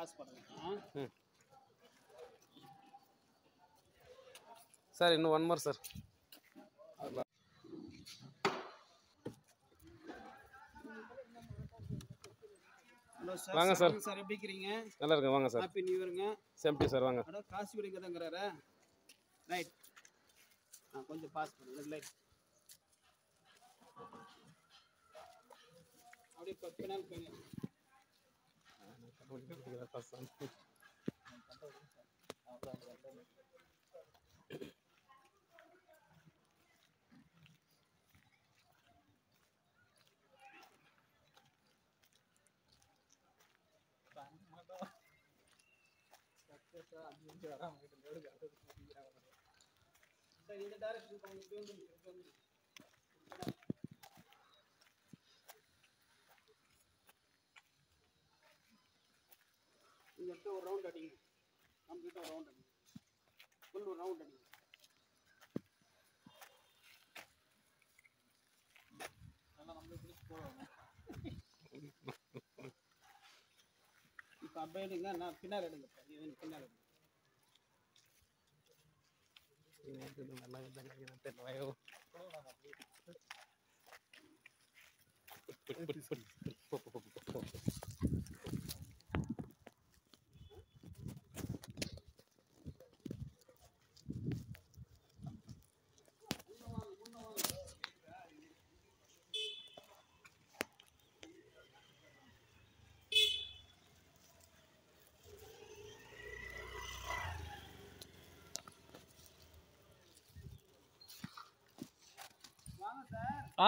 Pass பண்ணுங்க. Sir இன்னும் 1 more sir. Hello sir. வாங்க சார். சார் எப்படி இருக்கீங்க? நல்லா இருக்கேன். வாங்க சார். ஹாப்பி நியூ இயருங்க. Same to sir. வாங்க. அட காசு விடுங்க தாங்கறாரா? ரைட். கொஞ்சம் பாஸ் பண்ணுங்க. ரைட். அப்படியே பின்னால போங்க. இந்த டைரக்ஷன் போங்க. இங்க ஒரு ரவுண்ட் அடிங்க. கம்ப்ளீட்டா ஒரு ரவுண்ட் அடிங்க. ஃபுல் ஒரு ரவுண்ட் அடிங்க. நல்லா நம்ம பிடிச்சு போறோம். இப்போ அப்படியே எடுங்க. நான் பின்னால எடுங்க. பின்னால எடுங்க.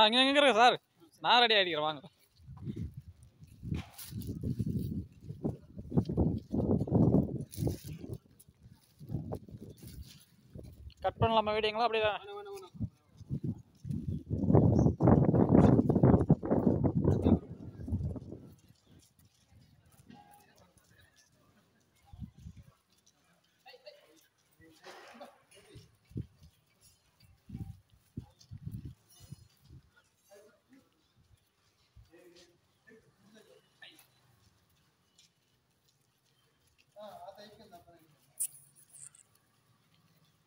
இங்க இருக்கு சார். நான் ரெடி ஆயிடுறேன். வாங்க. கட் பண்ணலாமா வீடியோங்களா? அப்படியே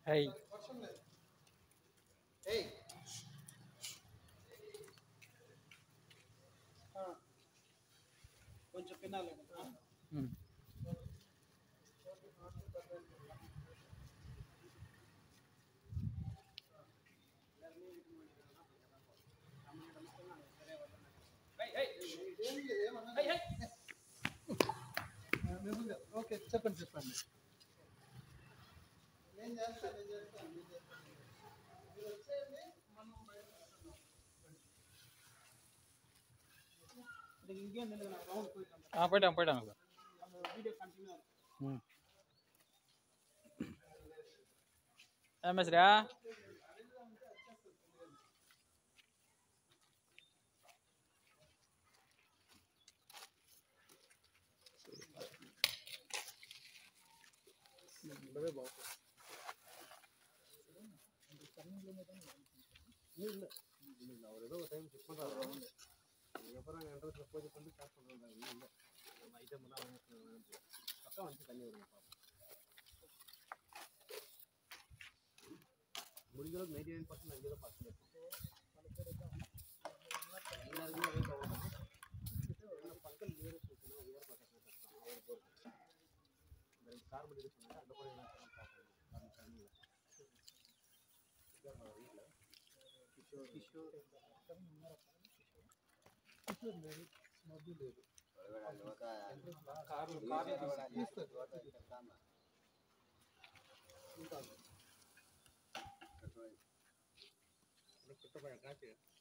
ஹை கொஞ்சம் பின்னால எடுங்க. ఓకే చెప్పండి చెప్పండి இங்கே நில்லுங்க. நான் ரவுண்ட் போயிட்டேன். போயிட்டாங்க சார். அந்த வீடியோ கண்டினியூ ஆகும். மேஸ்ரா அவர் ஏதோ டைம் செக் பண்ணுறாரு. அதுக்கப்புறம் என்ட்ரன்ஸ்ல பூஜை பண்ணி ஸ்டார்ட் பண்ணுறாங்க. இல்லை நம்ம ஐட்டம் தான் பக்கம் வந்து தண்ணி வருங்க. முடிஞ்ச 99% அங்கே தான் பார்த்து எல்லாருக்குமே அதே தவிர பக்கம் நேரம் போச்சுன்னா உயர் பக்கம் கஷ்டம். அவர் போகிறது இந்த கார்பன் இது சொன்னாங்க. அந்த கூட பார்க்கணும். தண்ணியில் வீட்டில் கிஷோர் లేదు మబ్బు లేదు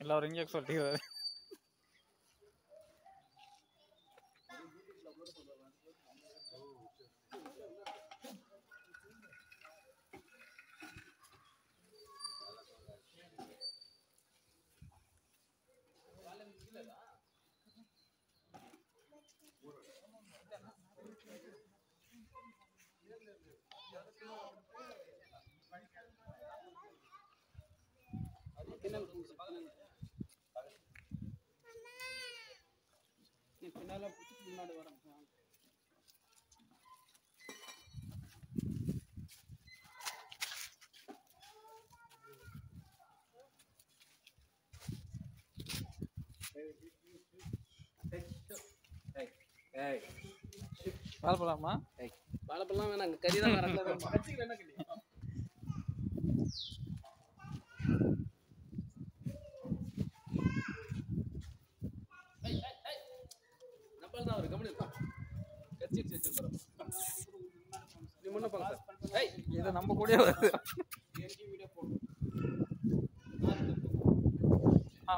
எல்லாரும் இங்கே சொல்லிட்டு பின்னால முன்னாடி வரோம். ஏய் வாழை போலாமா? வாழைப்பழம் வேணாம், அங்கே கறி தான் வேணும். கட்சிக்கு வேணா கறி. நம்மள தான் ஒரு கம்பெனி இருக்கும். கட்சி வச்சிருக்கோம். நீ முன்ன போங்க சார். ஏய், இது நம்ம கூடயே வருது. வீடியோ போடு.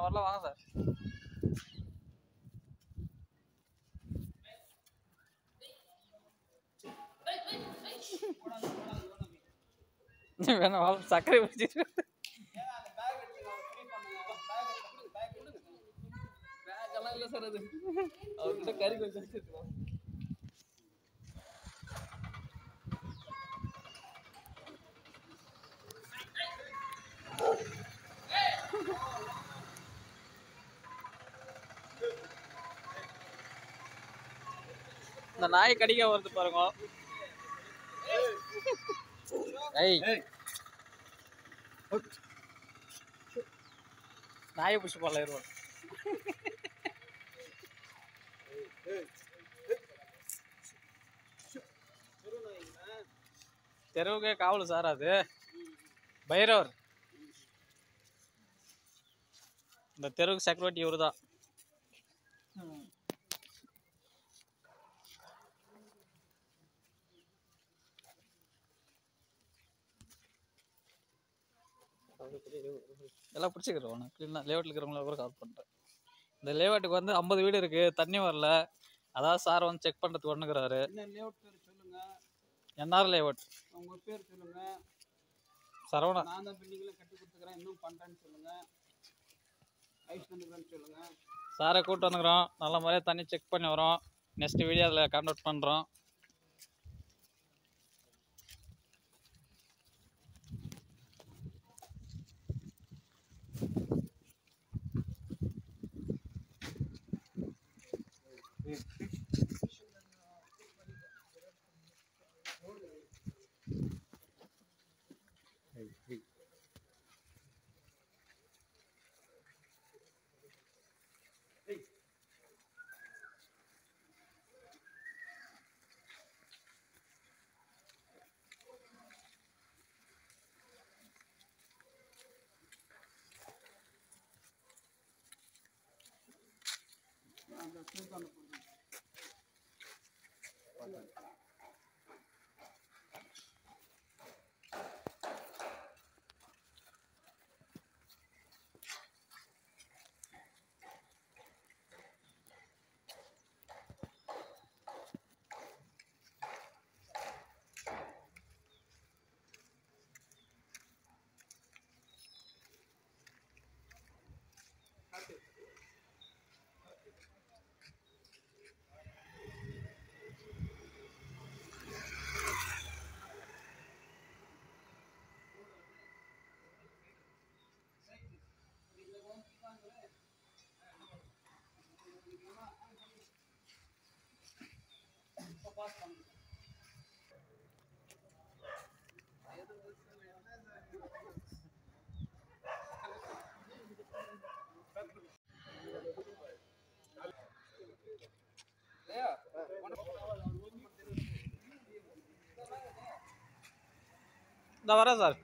வரல வாங்க சார். வேணா வாழை சர்க்கரை பிடிச்சிட்டு பேக்கெல்லாம் இல்லை சார், அது அவர்கிட்ட கறி கொஞ்சம் வச்சிருக்கோம். இந்த நாய் கடிக்க வருது பாருங்க. ஏய் நாயை பிடிச்சி போடல இருவோம். தெருவுக்கே காவல் சார், அது பைரவர். இந்த தெருவுக்கு செக்யூரிட்டி இவரு தான். எல்லாம் பிடிச்சிக்கிறோம். க்ளீனாக லேஅவுட்டில் இருக்கிறவங்கள கூட கால் பண்ணுறேன். இந்த லேஅவுட்டுக்கு வந்து 50 வீடு இருக்குது, தண்ணி வரல. அதாவது சார் வந்து செக் பண்ணுறதுக்கு ஒன்றுங்கிறாரு. என்ன லேஅவுட் பேர் சொல்லுங்க. NR layout. உங்க பேர் சொல்லுங்க. சரவணா. நான் தான் பில்டிங்ல கட்டி கொடுத்துக்கிறேன், இன்னும் பண்ணுறேன்னு சொல்லுங்க. ஐஸ் பண்ணுறேன்னு சொல்லுங்க. சாரை கூப்பிட்டு வந்துக்கிறோம். நல்ல முறையாக தண்ணி செக் பண்ணி வரோம். நெக்ஸ்ட் வீடியோ அதில் கான்டாக்ட் பண்ணுறோம். இந்த வரேன் சார்.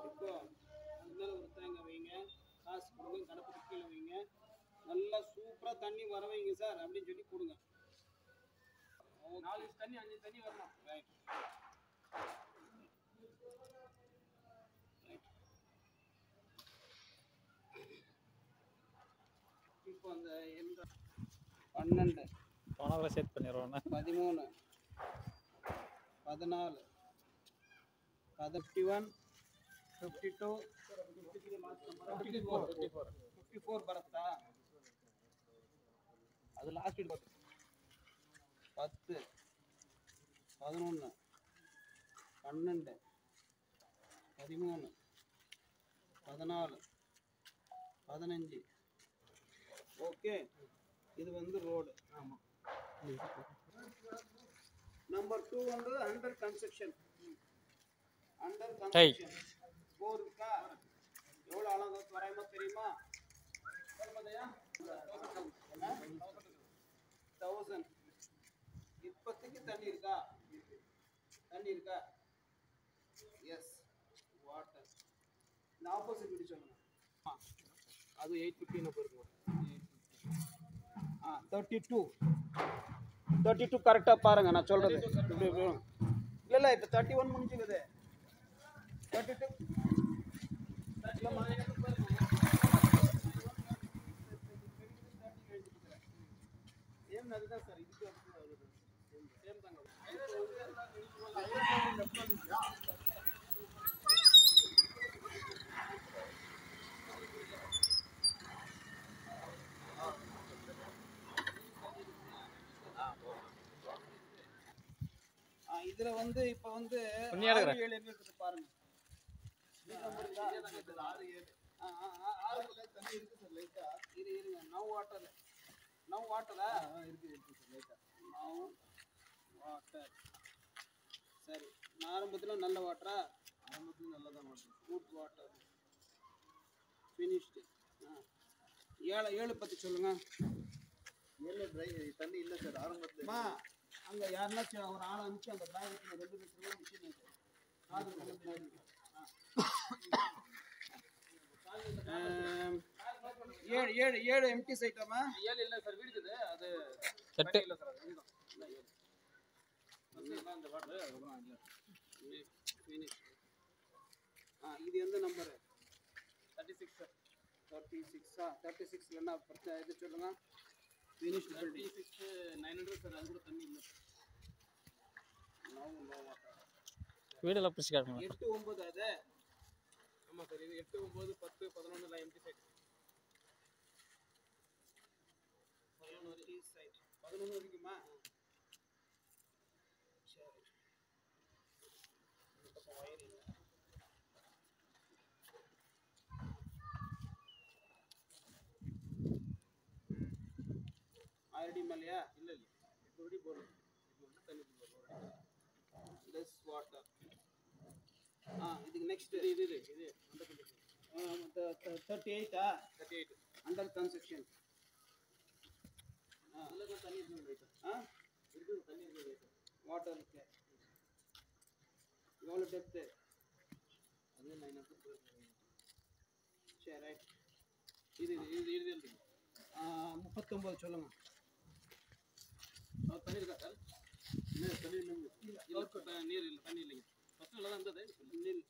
இப்போ அதனால ஒரு தேங்காய் வைங்க, காசு கொடுங்க, கணப்பை கீழே வைங்க, நல்லா சூப்பராக தண்ணி வர வைங்க சார் அப்படின்னு சொல்லி கொடுங்க. 4 தண்ணி 5 தண்ணி வரணும். ரைட். இப்போ அந்த 12 போனவரை செட் பண்ணிடுவோண்ணே. 13 14 அது 51 52 54 ಬರುತ್ತಾ ಅದು ಲಾಸ್ಟ್ ಇಟ್ 10 11 12 13 14 15 ஓகே இது வந்து ரோடு ஆமா நம்பர் 2 வந்து அண்டர் கன்ஸ்ட்ரக்ஷன் போர் இருக்கா எவ்வளவு அளவு வரையுமா தெரியுமா 1000 இப்போதைக்கு தண்ணி இருக்கா எஸ் வாட்டர் இந்த ஆப்போசிட் வீடு சொல்லுங்க அது 850 நம்பர் இருக்கும் 32 கரெக்டா பாருங்க நான் சொல்றது இல்ல இப்ப 31 முடிஞ்சுக்குது 32 ஏன் அதுதான் சார் இதுக்கு சேம் தாங்க இதுல வந்து இப்ப வந்து 6 7 எங்க இருக்குது பாருங்க 6 7 தண்ணி இருக்கு சார் லைட்டா இருங்க நவ் வாட்டர் இருக்கு சார் லைட்டா நவ் வாட்டர் சரி ஆரம்பத்துல நல்ல வாட்டரா ஆரம்பத்துல நல்லதான் வாட்டர் குட் வாட்டர் ஃபினிஷ்டு 7 பத்தி சொல்லுங்க 7 ட்ரை தண்ணி இல்ல சார் ஆரம்பத்துல அங்க யாருனாச்சும் ஒரு ஆளை அனுப்பிச்சு அந்த பேக்கெட்ல 2 லிட்டர் மிஷின் இருக்கு காது பின்னாடி 7 எம்டி சைட்டாமா 7 இல்ல சார் வீடுக்குது அது 8 இல்ல சார் இதுதான் இல்ல அந்த வாட்டர் அதுதான் இல்ல ஃபினிஷ் இது எந்த நம்பர் 36 சார் 36 என்ன பிரச்சனை இது சொல்லுங்க ஃபினிஷ் 36 900 சார் அது கூட தண்ணி இல்ல நோ வாட்டர் வீடியோல பிடிச்சி காட்டுங்க 8 9 அது ஆமா சார் இது 8 9 10 11 எல்லாம் எம்டி சைட் 11 வரைக்குமா சரி இந்த பக்கம் வயர் இல்ல ஆல்ரெடி மேலையா இல்ல இப்படி போறோம் தண்ணி less water இதுக்கு நெக்ஸ்ட் இது 38 அண்டர் கன்ஸ்ட்ரக்ஷன் அதுல தண்ணி இருக்கு தண்ணி இருக்கு வாட்டர் இருக்கு எவ்வளவு டெப்த் அது 900 சரி ரைட் இது 39 சொல்லுங்க தண்ணி இருக்கா சார் இல்ல தண்ணி இல்ல நீர் இல்ல தண்ணி இல்லைங்க ஃபர்ஸ்ட் நல்லா தான் இருந்தது நீர்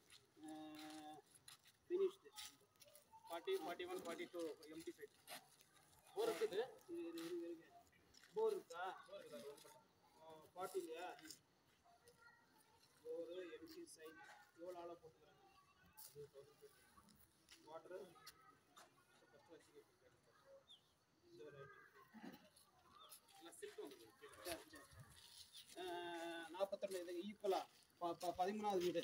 ஃபினிஷ்டு 40 41 42 எம்டி சைட் போர் இருக்குது போர் இருக்கா 40 இல்லையா போர் எம்டி சைட் எவ்வளோ ஆழம் போட்டுக்கிறாங்க வாட்டர் நாற்பத்தொன்னு இது ஈக்குவலா 13வது வீடு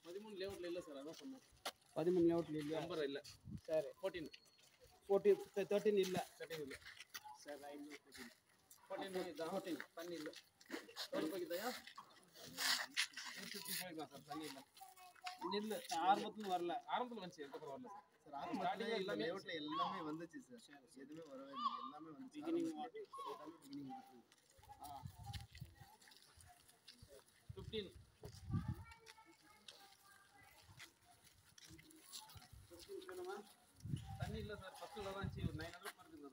13 லேஅவுட்ல இல்ல சார் அதான் சொன்னேன் 13 லேஅவுட்ல இல்லையா நம்பர் இல்ல சரி 14 13 இல்ல 13 இல்ல சரி ரைட் 14 இதான் 14 தண்ணி இல்ல எவ்வளவு போய்க்குதாயா 250 போய்க்கலாம் சார் தண்ணி இல்ல இல்ல ஆரம்பத்துல வரல ஆரம்பத்துல வந்துச்சு அதுக்கப்புறம் வரல சார் ஆரம்பத்துல எல்லாமே லேஅவுட்ல எல்லாமே வந்துச்சு சார் எதுவுமே வரவே இல்லை எல்லாமே வந்துச்சு பிகினிங் எல்லாமே beginning வந்துச்சு 15 சொல்லுமா தண்ணி இல்ல சார் ஃபர்ஸ்ட்ல தான் இருந்துச்சு 900 வருதுங்க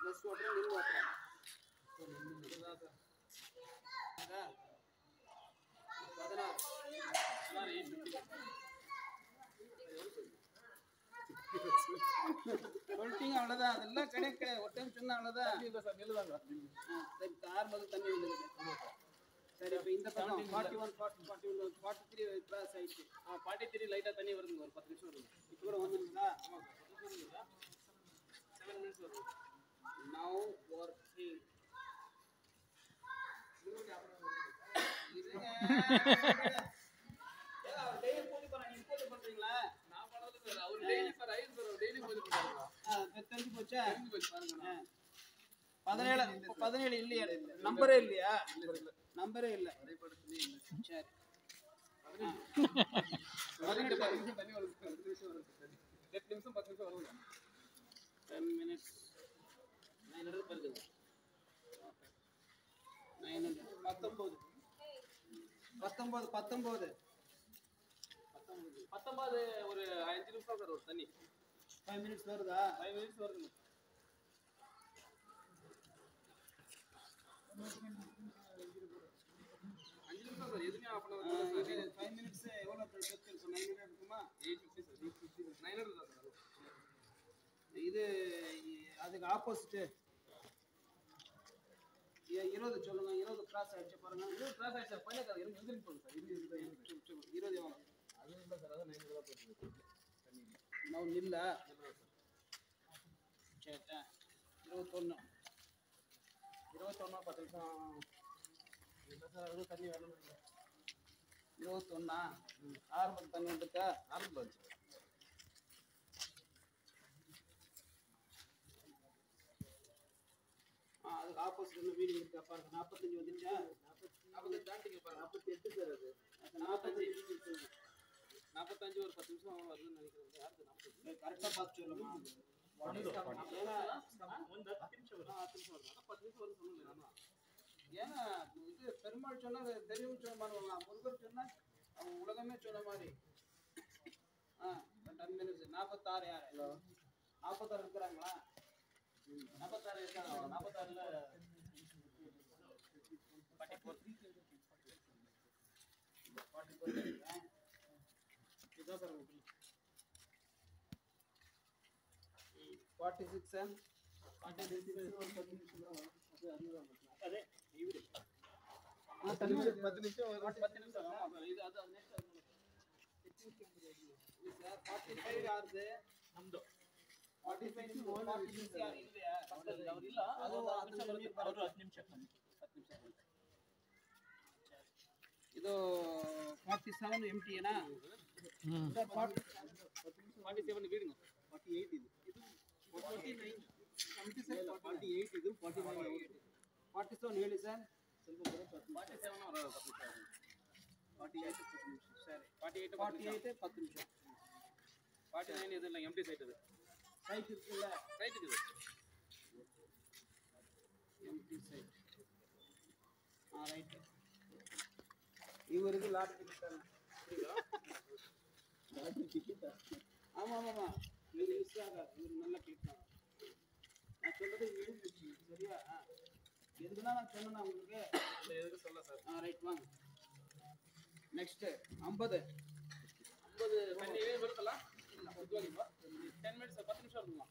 லெஸ் வாட்டர் நில் வாட்டர் இதுதான் சார் 16 எல்லாரும் 850 சொல்லிட்டீங்க அவ்வளோதான். அதெல்லாம் கிடையாது. ஒரு டைம் சொன்னா அவ்வளோதான். இல்லை சார் நெல் தாங்க. சரி, ஆரம்பத்தில் தண்ணி வந்துருக்குது. சரி, இப்போ இந்த பக்கம் 41, 41, 43 கிராஸ் ஆயிடுச்சு. 43 லைட்டாக தண்ணி வருதுங்க, ஒரு 10 நிமிஷம் வருது. இப்போ கூட வந்துருக்குதா? ஆமாம் சார், 10 நிமிஷம் வருதுங்களா? 7 minutes வருது. Now working. டெய்லி பூஜை பண்ண நீங்க பூஜை பண்றீங்களா? நான் பண்ணது சார், அவர் டெய்லி சார் ஐஸ் சார் டெய்லி பூஜை பண்ணுறாங்க. தெரிஞ்சு போச்சா? தெரிஞ்சு போச்சு பாருங்க. 17 இல்லையா? நம்பரே இல்லையா? நம்பரே இல்லை. சரி, 10 நிமிஷம் தண்ணி வருது சார், 10 நிமிஷம் வருது சார். 8 நிமிஷம் 10 நிமிஷம் வருது. 10 minutes. 900 வருது. 900. 19. 19 ஒரு 5 நிமிஷம் சார் ஒரு தண்ணி. 5 minutes வருதா? 5 minutes வருதுங்க. 5 நிமிஷம் சார், எதுவுமே ஆஃப் பண்ண வருது சார். 5 minutes எவ்வளோ பெஸ்ட் இருக்கும்? 900 இருக்குமா? 850 சார், 850 900 தான் சார். இது அதுக்கு ஆப்போசிட்டு 20 சொல்லுங்க. 20 கிராஸ் ஆயிடுச்சு பாருங்க. 20 கிராஸ் ஆயிடுச்சு சார். பையன் சார் எனக்கு எந்திரிச்சு போகுது சார். 20 எவ்வளோ? அது இல்லை சார், அதான் 900 தான் போயிருக்கு தண்ணி. நான் நில்ல. சார் சரி, 21. 21 10 நிமிஷம் இல்லை சார், அதுவும் தண்ணி வேணும். 21 ஆரம்பத்தில் தண்ணி வந்துருக்கா? ஆரம்பத்தில் வந்துச்சு. அதுக்கு ஆப்போசிட்ல வீடு இருக்கா பாருங்க. 45 வந்துருச்சா? 40 தாண்டிங்க பாருங்க. 48 சார். அது 45 45 ஒரு 10 நிமிஷம் வருதுன்னு நினைக்கிறேன். யாருக்கு 40? கரெக்டாக பார்த்து சொல்லுமா? ஏன்னா இது பெருமாள் சொன்னா தெரியும் சொன்ன மாதிரி முருகர் சொன்னா அவங்க உலகமே சொன்ன மாதிரி. 10 minutes. 46 யாரு? 46 இருக்கிறாங்களா? 46 இருக்காங்க. 46ல 44 இதுதான் சார் 46 அதே இவரு 10 நிமிஷம் 10 நிமிஷம் வரும். 10 நிமிஷம். ஆமா இது அது நெக்ஸ்ட் 45 யாருது? நம்தோ 45 46 யாரு இல்லையா? அவர் இல்ல, அது 10 நிமிஷம் வருது. அவர் 10 நிமிஷம். ಇದು 47 ಎಂಟಿನಾ? 47 வீடுங்க. 48 இது. 49 48 இது 49 47 ಹೇಳಿ ಸರ್. ಸ್ವಲ್ಪ ಬರೋ 47 ವರ 10 ನಿಮಿಷ. 48 10 ನಿಮಿಷ. ಸರಿ. 48 10 ನಿಮಿಷ. 49 ಇದೆಲ್ಲ ಎಂಟಿ ಸೈಟ್ ಇದು. ಸೈಟ್ ಇರಲ್ಲ. ಸೈಟ್ ಇದೆ. ಎಂಟಿ ಸೈಟ್. ರೈಟ್. ಇವರಿಗೆ ಲಾಟ್ ಟಿಕೆಟ್ லாட் டிக்கெட். ஆமாம் இது மிஸ் ஆகாது. இது நல்ல கிளிக் தான். நான் சொல்றது எழுந்துச்சு சரியா? எதுக்குன்னா நான் சொன்னேன்னா உங்களுக்கு எதுக்கு சொல்ல சார். ரைட் வாங்க. நெக்ஸ்ட் 50 தண்ணி ஏன் ಬರುತ್ತಲ್ಲ? ಇಲ್ಲ ಉದ್ಯೋಗಿಲ್ವಾ? 10 ಮಿನಿಟ್ಸ್ 10 ನಿಮಿಷ ಇರುತ್ತಲ್ಲ.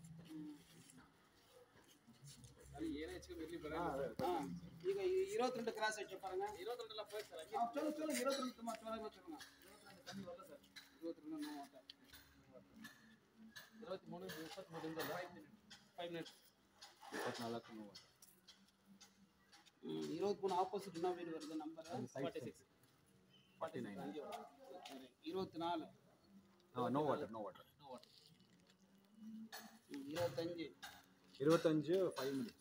ಅಲ್ಲಿ ಏನೇ ಹೆಚ್ಚು ಬಿರ್ಲಿ ಬರಲ್ಲ. ಈಗ 22 ಕ್ರಾಸ್ ಹೆಚ್ಚು பாருங்க. 22 ಎಲ್ಲ போய் ಸರ್. ಚಲೋ 22 ತುಂಬಾ ಚೆನ್ನಾಗಿ சொல்லுங்க. 22 தண்ணி வரல சார். 22 no water. 23 23 ಇಂದ 5 ಮಿನಿಟ್ಸ್ 24 ನೋ ವಾಟರ್. 23 ஆப்போசிட் என்ன வீடு வருது நம்பர்? 46 49 24 no water 25 5 minutes.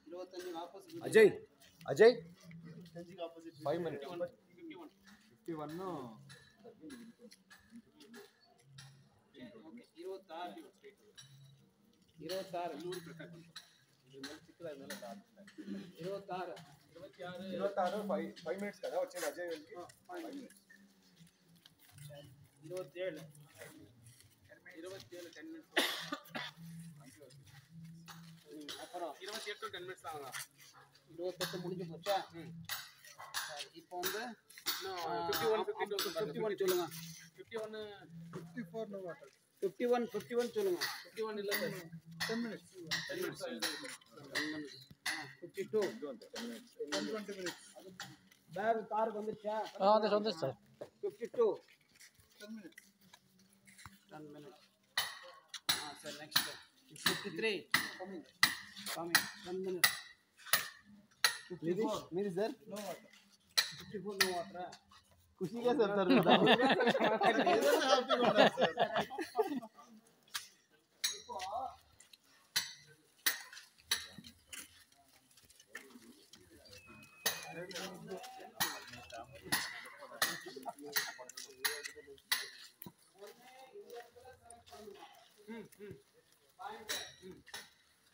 25 opposite Ajay 25 opposite 5 minutes 51 okay 26 ನೂರು ಕರೆಕ್ಟ್ ಇದು ಮೇಲೆ ಚಿಕ್ಕದ ಮೇಲೆ 26 5 minutes కదా వచ్చేది అజయ్ వెళ్ళి 5 minutes 27 10 minutes அப்புறம் 28 10 minutes ஆகுதா? 28 முடிஞ்சு போச்சா? சரி இப்போ வந்து 51 52 51 சொல்லுங்க. 54 நோ வாட்டர் 51 சொல்லுங்க. 51 இல்ல சார் 10 minutes. 52 120 minutes. பேக் காருக்கு வந்துச்சா? வந்துச்சு sir. 52 10 minutes. 10 minutes. Sir, next 53 coming 10 minutes. 54 మీరు sir no water. 54 no water. ఖుషిగా చెప్తారు இப்போ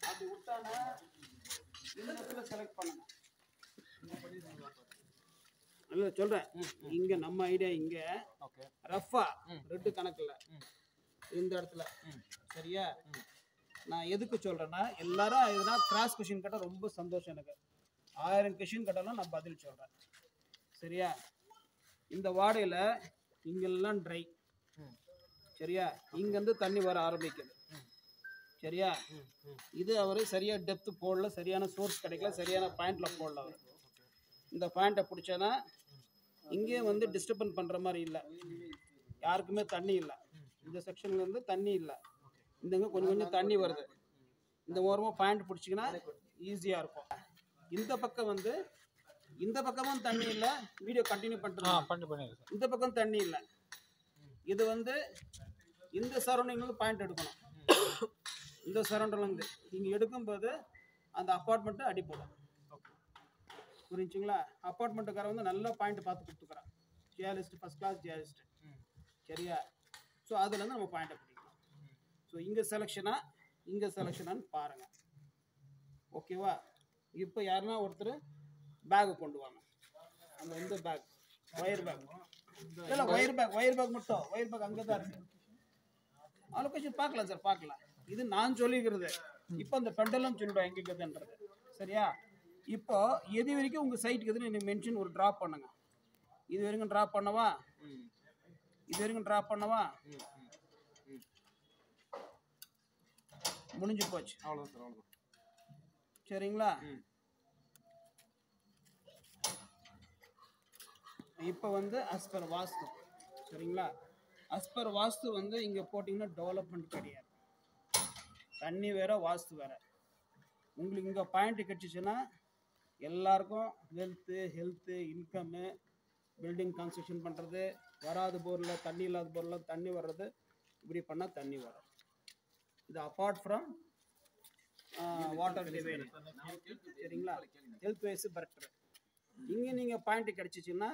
அப்படி விட்டானா இந்த இடத்துல செலக்ட் பண்ணணும். இல்ல சொல்றேன், இங்க நம்ம ஐடியா இங்க ஓகே ரஃபா ரெட்டு கணக்குல இந்த இடத்துல சரியா? நான் எதுக்கு சொல்றேன்னா எல்லாரும் எதுனா கிராஸ் கொஸ்டின் கேட்டால் ரொம்ப சந்தோஷம் எனக்கு. 1000 கொஸ்டின் கேட்டாலும் நான் பதில் சொல்றேன் சரியா? இந்த வாடையில இங்கெல்லாம் ட்ரை சரியா? இங்கேருந்து தண்ணி வர ஆரம்பிக்குது சரியா? இது அவர் சரியா டெப்த் போடல, சரியான சோர்ஸ் கிடைக்கல, சரியான பாயிண்ட்ல போடல அவர். இந்த பாயிண்ட்டை பிடிச்சேன்னா இங்கே வந்து டிஸ்டர்பன் பண்ணுற மாதிரி இல்லை, யாருக்குமே தண்ணி இல்லை. இந்த செக்ஷன்ல இருந்து தண்ணி இல்லை, இந்தங்க கொஞ்சம் கொஞ்சம் தண்ணி வருது. இந்த ஓரமாக பாயிண்ட் பிடிச்சிங்கன்னா ஈஸியாக இருக்கும். இந்த பக்கம் வந்து இந்த பக்கமும் தண்ணி இல்லை, வீடியோ கண்டினியூ பண்ணுறது. இந்த பக்கம் தண்ணி இல்லை, இது வந்து இந்த சரௌண்டிங்ல பாயிண்ட் எடுக்கணும். இந்த சரௌண்டிங்லேருந்து நீங்கள் எடுக்கும்போது அந்த அப்பார்ட்மெண்ட்டு அடி போடும். புரிஞ்சுங்களா? அப்பார்ட்மெண்ட்டுக்கார வந்து நல்ல பாயிண்ட் பார்த்து கொடுத்துக்கிறான், ஜியாலிஸ்ட் ஃபர்ஸ்ட் கிளாஸ் ஜியாலிஸ்ட் சரியா? ஸோ அதுலேருந்து நம்ம பாயிண்ட்டை பிடிக்கலாம். ஸோ இங்கே செலெக்ஷனான்னு பாருங்கள் ஓகேவா? இப்போ யாருன்னா ஒருத்தர் பேகு கொண்டு வாங்க, அந்த இந்த பேக் ஒயர் பேக் இல்லை, ஒயர் பேக் மட்டும், ஒயர் பேக் அங்கே தான் இருக்கு. அலோகேஷன் பார்க்கலாம் சார், பார்க்கலாம். இது நான் சொல்லிக்கிறது. இப்போ அந்த பெண்டலும் சொல்லிவிடும் எங்கே இருக்குதுன்றது சரியா? இப்போ எது வரைக்கும் உங்கள் சைட்டுக்கு எதுன்னு எனக்கு மென்ஷன் ஒரு ட்ராப் பண்ணுங்க. இது வரைக்கும் ட்ராப் பண்ணவா? இது வரைக்கும் ட்ராப் பண்ணவா? முடிஞ்சு போச்சு, அவ்வளவுதான் சார் அவ்வளவுதான். சரிங்களா? இப்போ வந்து அஸ்பர் வாஸ்து சரிங்களா? அஸ்பர் வாஸ்து வந்து இங்கே போட்டிங்கன்னா டெவலப்மெண்ட் கிடையாது, தண்ணி வேற வாஸ்து வேற. உங்களுக்கு இங்கே பாயிண்ட் கிடச்சிச்சுன்னா எல்லாருக்கும் ஹெல்த்து இன்கம்மு, பில்டிங் கன்ஸ்ட்ரக்ஷன் பண்ணுறது, வராத போரில் தண்ணி இல்லாத போரில் தண்ணி வர்றது, இப்படி பண்ணால் தண்ணி வரும். இது அப்பார்ட் ஃப்ரம் வாட்டர் டிவைன் சரிங்களா? Health wise better. இங்கே நீங்கள் பாயிண்ட் கிடச்சிச்சின்னா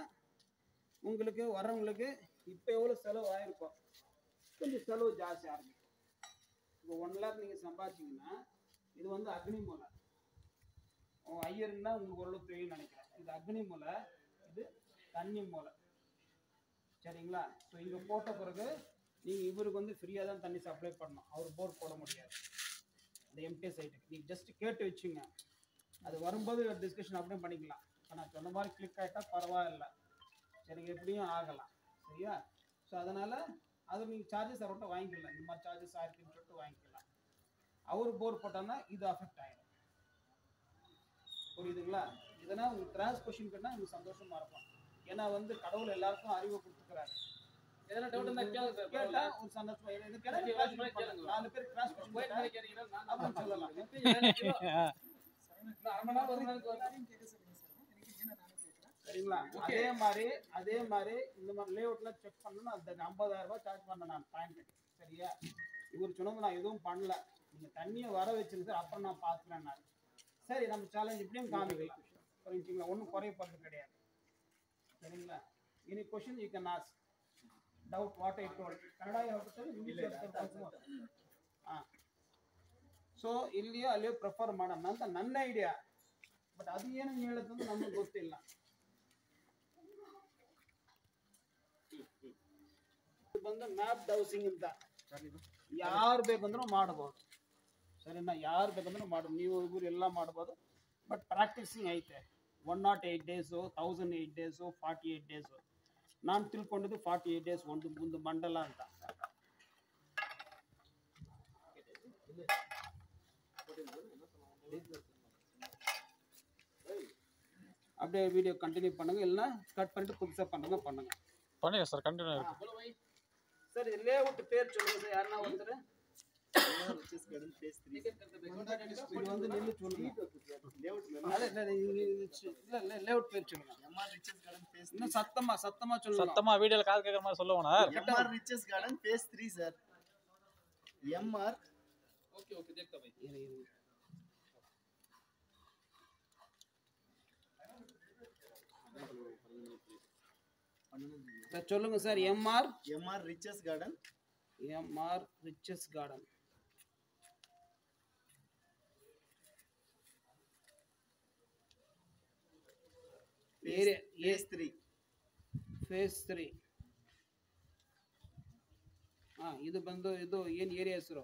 உங்களுக்கு வர்றவங்களுக்கு இப்போ எவ்வளோ செலவு ஆகிருக்கும், கொஞ்சம் செலவு ஜாஸ்தி ஆரம்பிக்கும். இப்போ 1 lakh நீங்கள் சம்பாதிச்சிங்கன்னா இது வந்து அக்னி மூலை. ஐயருன்னா உங்களுக்கு ஓரளவு தெரியும் நினைக்கிறேன். இது அக்னி மூலை, இது தண்ணி மூலை சரிங்களா? ஸோ இங்கே போட்ட பிறகு நீங்கள் இவருக்கு வந்து ஃப்ரீயாக தான் தண்ணி சப்ளை பண்ணணும், அவர் போர் போட முடியாது. அந்த எம்டி சைட்டுக்கு நீங்கள் ஜஸ்ட் கேட்டு வச்சுங்க, அது வரும்போது டிஸ்கஷன் அப்படியே பண்ணிக்கலாம். நான் சொன்ன மாதிரி கிளிக் ஆகிட்டா பரவாயில்ல, சரிங்க, எப்படியும் ஆகலாம் சரியா? ஸோ அதனால் அதை நீங்கள் சார்ஜஸ் அவர்கிட்ட வாங்கிக்கலாம், இந்த மாதிரி சார்ஜஸ் ஆயிருக்குன்னு சொல்லிட்டு வாங்கிக்கலாம். அவர் போர் போட்டோன்னா இது அஃபெக்ட் ஆகிடும். புரியுதுங்களா? இதனால் உங்களுக்கு கிராஸ் கொஸ்டின் கேட்டால் உங்களுக்கு சந்தோஷமாக இருக்கும். ஏன்னா வந்து கடவுள் எல்லாருக்கும் அறிவை கொடுத்துக்கிறாரு. எதனா டவுட் இருந்தா கேளுங்க சார். கேட்டா ஒரு சந்தோஷமா இது கேளுங்க. 4 பேர் கிராஸ் கொஸ்டின் கேட்டீங்கன்னா அப்படின்னு சொல்லலாம். சரிங்களா? அதே மாதிரி இந்த மாதிரி லேஅவுட்ல செக் பண்ணணும். அதுக்கு 50,000 ரூபாய் சார்ஜ் பண்ணேன் நான் பாயிண்ட் சரியா? இவர் சொன்னது நான் எதுவும் பண்ணல, நீங்க தண்ணியை வர வச்சிருந்து அப்புறம் நான் பார்த்துக்கிறேன் நான். சரி, நம்ம சேலஞ்ச் இப்படியும் காமிக்கலாம். புரிஞ்சுங்களா? ஒன்றும் குறைய போகிறது கிடையாது சரிங்களா? Any question you can ask. Doubt what I told. Kannada you have to tell, English you have to tell once more. So ಇಲ್ಲಿಯೋ ಅಲ್ಲಿಯೋ ಪ್ರಿಫರ್ ಮಾಡೋಣ ಅಂತ ನನ್ನ ಐಡಿಯಾ. ಬಟ್ ಅದು ಏನು ಹೇಳುತ್ತಂತ ನಮಗೆ ಗೊತ್ತಿಲ್ಲ. ಬಂದು ಮ್ಯಾಪ್ ಹೌಸಿಂಗ್ ಅಂತ ಯಾರು ಬೇಕಂದ್ರೂ ಮಾಡಬಹುದು ಸರಿನಾ? ಯಾರು ಬೇಕಂದ್ರೂ ಮಾಡ್ಬೋದು, ನೀವು ಇವರು ಎಲ್ಲ ಮಾಡ್ಬೋದು. ಬಟ್ ಪ್ರಾಕ್ಟೀಸಿಂಗ್ ಐತೆ. 108 days, 1008 days, 48 days. ನಾನು ತಿಳ್ಕೊಂಡಿದ್ದು 48 days ಒಂದು ಮಂಡಲ ಅಂತ. அப்படியே வீடியோ கண்டினியூ பண்ணுங்க, இல்லைன்னா கட் பண்ணிட்டு புதுசாக பண்ணுங்க. பண்ணுங்க சார், கண்டினியூ இருக்கு. சார் இது லேஅவுட் பேர் சொல்லுங்க சார், யாருன்னா ஒருத்தர். ரிச்சஸ் கார்டன் ஃபேஸ் 3 இது வந்து நில்லு சொல்லுங்க. லேஅவுட் இல்ல லேஅவுட் பேர் சொல்லுங்க. எம்ஆர் ரிச்சஸ் கார்டன் ஃபேஸ் இன்னும் சத்தமா சொல்லுங்க. சத்தமா வீடியோல காது கேட்கற மாதிரி சொல்லுவோம். MR riches garden phase 3 sir. MR okay देखता भाई. சார் சொல்லுங்க sir. MR riches garden phase 3 ಇದು ಬಂದು ಇದು ಏನು ಏರಿಯಾ ಹೆಸರು?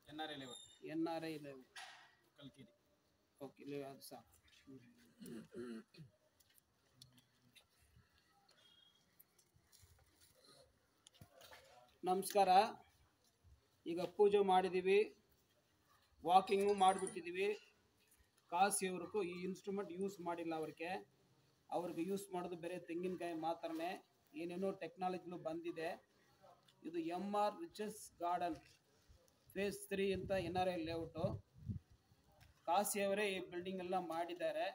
NRI layout ಕಲ್ಕಿರಿ. ಓಕೆ, ಅದು ಸಾಕು. ನಮಸ್ಕಾರ. ಈಗ ಪೂಜೆ ಮಾಡಿದ್ದೀವಿ, ವಾಕಿಂಗು ಮಾಡಿಬಿಟ್ಟಿದ್ದೀವಿ. ಕಾಸಿಯವ್ರಿಗೂ ಈ ಇನ್ಸ್ಟ್ರೂಮೆಂಟ್ ಯೂಸ್ ಮಾಡಿಲ್ಲ. ಅವ್ರಿಗೆ ಯೂಸ್ ಮಾಡೋದು ಬೇರೆ ತೆಂಗಿನಕಾಯಿ ಮಾತ್ರನೇ. ಏನೇನೋ ಟೆಕ್ನಾಲಜಿಗಳು ಬಂದಿದೆ. ಇದು MR ರಿಚಸ್ ಗಾರ್ಡನ್ ಫೇಸ್ 3 ಅಂತ NRI ಲೇಔಟು. ಕಾಸಿಯವರೇ ಈ ಬಿಲ್ಡಿಂಗ್ ಎಲ್ಲ ಮಾಡಿದ್ದಾರೆ.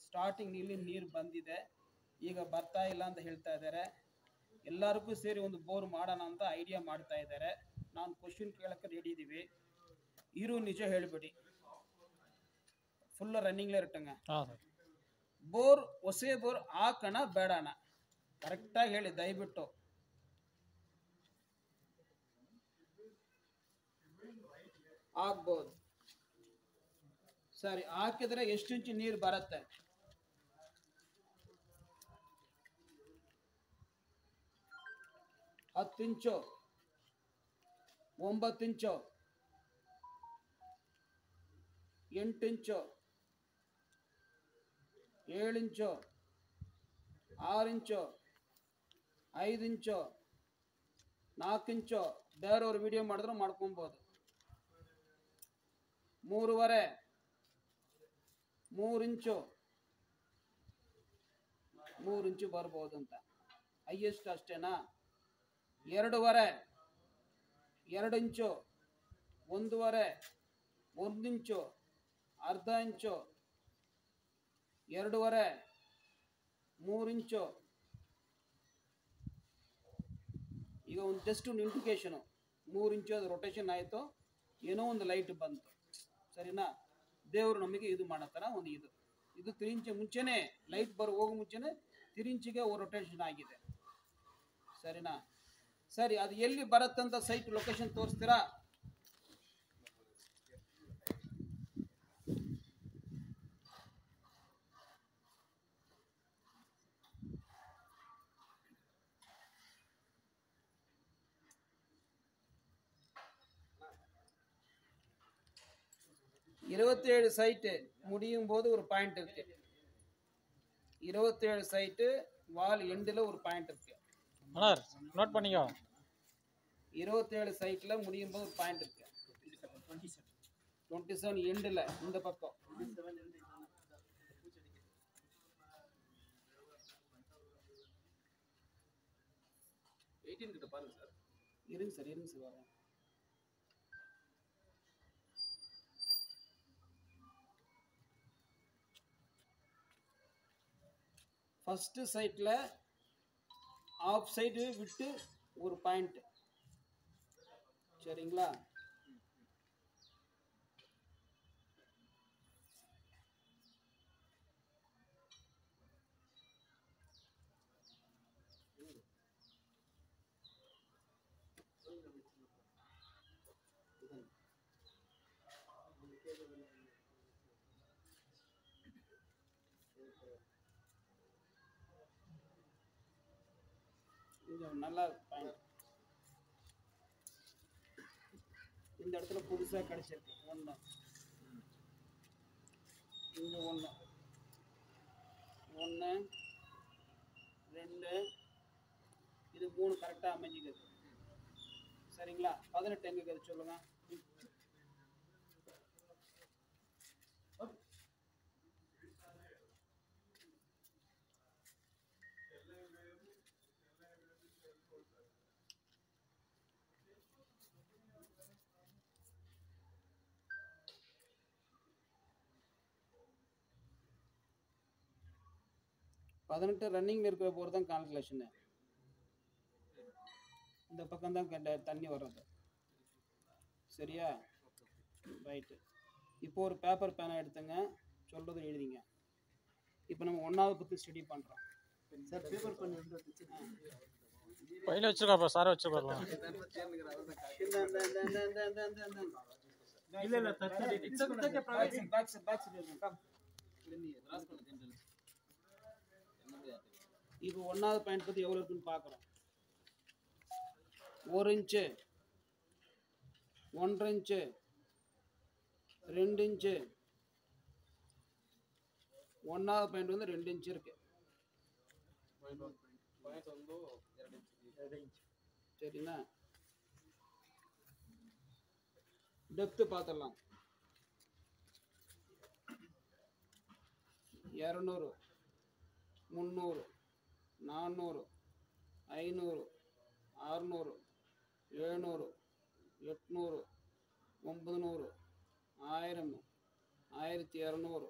ಸ್ಟಾರ್ಟಿಂಗ್ನಲ್ಲಿ ನೀರು ಬಂದಿದೆ, ಈಗ ಬರ್ತಾ ಇಲ್ಲ ಅಂತ ಹೇಳ್ತಾ ಇದ್ದಾರೆ. ಎಲ್ಲರಿಗೂ ಸೇರಿ ಒಂದು ಬೋರ್ ಮಾಡೋಣ ಅಂತ ಐಡಿಯಾ ಮಾಡ್ತಾ ಇದ್ದಾರೆ. ನಾನು ಕ್ವಶನ್ ಕೇಳಕ್ಕೆ ರೆಡಿ ಇದ್ದೀವಿ. ಇರು ನಿಜ ಹೇಳಿಬಿಡಿ. ಫುಲ್ ರನ್ನಿಂಗ್ಲೇ ಇರಟ್ಟಂಗ. ಬೋರ್ ಹೊಸೇ ಬೋರ್ ಹಾಕೋಣ ಬೇಡಣ? ಕರೆಕ್ಟಾಗಿ ಹೇಳಿ ದಯವಿಟ್ಟು. ಆಗ್ಬೋದು. ಸರಿ, ಹಾಕಿದ್ರೆ ಎಷ್ಟು ಇಂಚು ನೀರು ಬರುತ್ತೆ? 10 ಇಂಚು, 9 ಇಂಚು, 8 ಇಂಚು, 7 ಇಂಚು, 6 ಇಂಚು, 5 ಇಂಚು, 4 ಇಂಚು. ಬೇರೆಯವ್ರು ವಿಡಿಯೋ ಮಾಡಿದ್ರು ಮಾಡ್ಕೊಬೋದು. 3.5, 3 ಇಂಚು, 3 ಇಂಚು ಬರ್ಬೋದು ಅಂತ. ಹೈಯೆಸ್ಟ್ ಅಷ್ಟೇನಾ? 2.5, 2 ಇಂಚು, 1.5, 1 ಇಂಚು, ಅರ್ಧ ಇಂಚು, 2.5, 3 ಇಂಚು. ಈಗ ಒಂದು ಜಸ್ಟ್ ಒಂದು ಇಂಡಿಕೇಶನು. 3 ಇಂಚು ಅದು ರೊಟೇಷನ್ ಆಯಿತು, ಏನೋ ಒಂದು ಲೈಟ್ ಬಂತು. ಸರಿನಾ? ದೇವರು ನಮಗೆ ಇದು ಮಾಡೋ ಥರ ಒಂದು ಇದು 3 ಇಂಚು ಮುಂಚೆನೇ ಲೈಟ್ ಹೋಗೋ ಮುಂಚೆನೇ 3 ಇಂಚಿಗೆ ರೊಟೇಷನ್ ಆಗಿದೆ. ಸರಿನಾ? ಸರಿ, ಅದು ಎಲ್ಲಿ ಬರುತ್ತಂತ ಸೈಟ್ ಲೊಕೇಶನ್ ತೋರಿಸ್ತೀರಾ? இருபத்தேழு சைட்டு முடியும் போது ஒரு பாயிண்ட் இருக்கு. 27 சைட்டு வால் எண்டில் ஒரு பாயிண்ட் இருக்கு. நோட் பண்ணிக்கோ. 27 சைட்ல முடியும் போது ஒரு பாயிண்ட் இருக்கு. 27 எண்டில் இந்த பக்கம். 18 கிட்ட பாருங்க சார். இருங்க சார் வரேன். ஃபர்ஸ்ட் சைட்ல ஆஃப் சைடு விட்டு ஒரு பாயிண்ட். சரிங்களா? கொஞ்சம் நல்லா பாயிண்ட். இந்த இடத்துல புதுசாக கிடைச்சிருக்கு 1, இங்கே 1, 2, இது 3 கரெக்டாக அமைஞ்சிக்குது. சரிங்களா? 18 எங்கே சொல்லுங்க. 18 ரன்னிங்கில் இருக்கிற போர் தான் கால்குலேஷனு. இந்த பக்கம் தான் தண்ணி வர்றது. சரியா? ரைட்டு. இப்போ ஒரு பேப்பர் பேனா எடுத்துங்க, சொல்கிறது எழுதிங்க. இப்போ நம்ம 1வது பற்றி ஸ்டடி பண்ணுறோம். சார் பேப்பர் பண்ணி வந்து பையில வச்சிருக்கா சார் வச்சிருக்கா இல்ல இல்ல தட்டி இப்போ 1வது பாயிண்ட் பற்றி எவ்வளோ இருக்குன்னு பார்க்குறோம். 1 இன்ச்சு, 1.5 இன்ச்சு, 2 இன்ச்சு. 1வது பாயிண்ட் வந்து 2 இன்ச்சு இருக்கு. சரிண்ணா? டெப்த்து பார்த்துடலாம். 200, 300, 400, 500, 600, 700, 800, 900, 1000, 1200,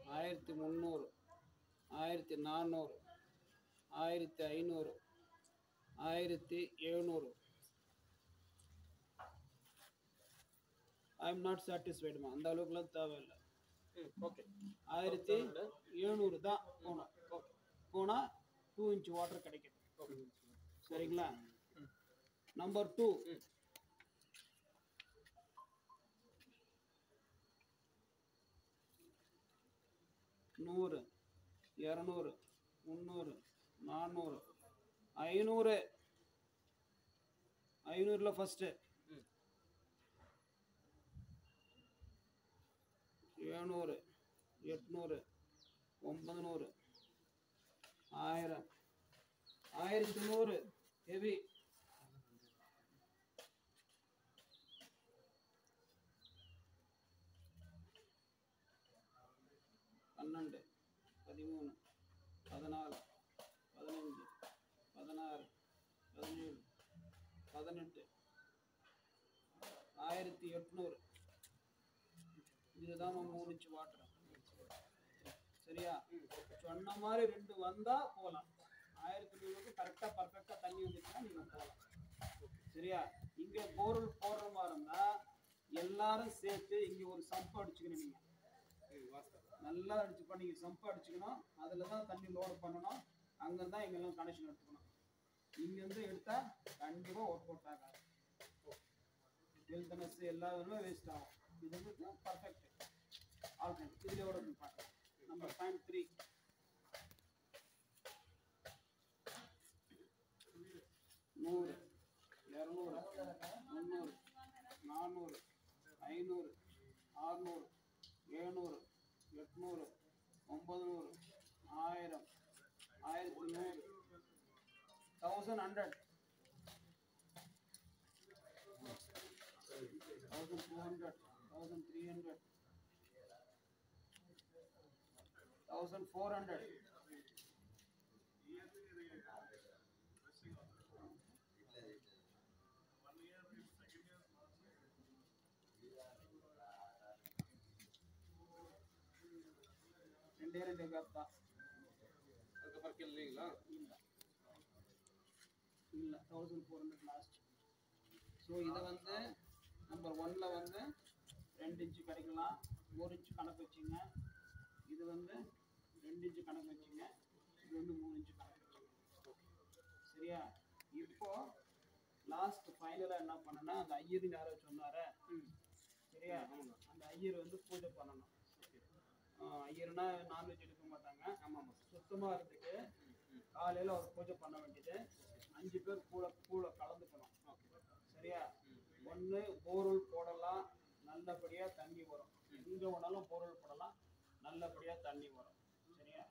1300, 1400, 1500, 1700. ஐ எம் நாட் சாட்டிஸ்ஃபைடுமா, அந்த அளவுக்குலாம் தேவையில்லை. ஓகே 1700 தான் போனோம். போனால் 2 இன்ச் வாட்டர் கிடைக்குது. சரிங்களா? நம்பர் 2, 100, 200, 300, 400, 500. 500ல ஃபஸ்ட்டு, 700, 800, 900, 1000, 1100 ஹெவி. 12, 13, 14, 15, 16, 17, 18, 1800. இதுதான் 3 இன்ச் வாட்டர். சரியா? சொன்ன மாதிரி 2 வந்தா போகலாம். 1200க்கு கரெக்டாக பர்ஃபெக்டாக தண்ணி வந்துச்சுன்னா நீங்கள் போகலாம். சரியா? இங்கே போர்வெல் போடுற மாதிரி இருந்தால் எல்லாரும் சேர்த்து இங்கே ஒரு சம்ப் அடிச்சுக்கணும். நீங்கள் நல்லா அடிச்சு பண்ணி சம்ப் அடிச்சுக்கணும். அதில் தான் தண்ணி லோடு பண்ணணும். அங்கே தான் எங்கெல்லாம் கனெக்ஷன் எடுத்துக்கணும். இங்கேருந்து எடுத்தால் கண்டிப்பாக ஒர்க் அவுட் ஆகாது. ஹெல்த்னஸ் எல்லாமே வேஸ்ட் ஆகும். இது வந்து பர்ஃபெக்ட் ஆல்டர்னேட். இதில் எவ்வளோ பார்க்கலாம். Number point 3, 100, 200, 300, 400, 500, 600, 700, 800, 900, 1000, 1100, 1100, 1200, 1300, 1400. ரெண்டே கேப் தான். அதுக்கப்புறம் இல்லைங்களா? இல்லை 1400 லாஸ்ட். ஸோ இதை வந்து நம்பர் 1ல் வந்து 2 இன்ச்சு கிடைக்கலாம். 1 இன்ச்சு கணக்கு வச்சுங்க. இது வந்து 2 இன்ச்சு கணக்கு வச்சுங்க. இது வந்து 3 இன்ச்சு கணக்கு வச்சுங்க. சரியா? இப்போ லாஸ்ட் ஃபைனலாக என்ன பண்ணனா, அந்த ஐயர்னு யாரோ சொன்னார. சரியா? அந்த ஐயர் வந்து பூஜை பண்ணணும். ஐயர்னா நான்வெஜ் எடுக்க மாட்டாங்க. ஆமாம், சுத்தமாக இருந்துட்டு காலையில் ஒரு பூஜை பண்ண வேண்டியது. 5 பேர் கூட கலந்துக்கணும். சரியா? ஒன்று போர்வெல் போடலாம், நல்லபடியாக தண்ணி வரும். எங்கே வேணாலும் போர்வெல் போடலாம், நல்லபடியாக தண்ணி வரும். சரியா?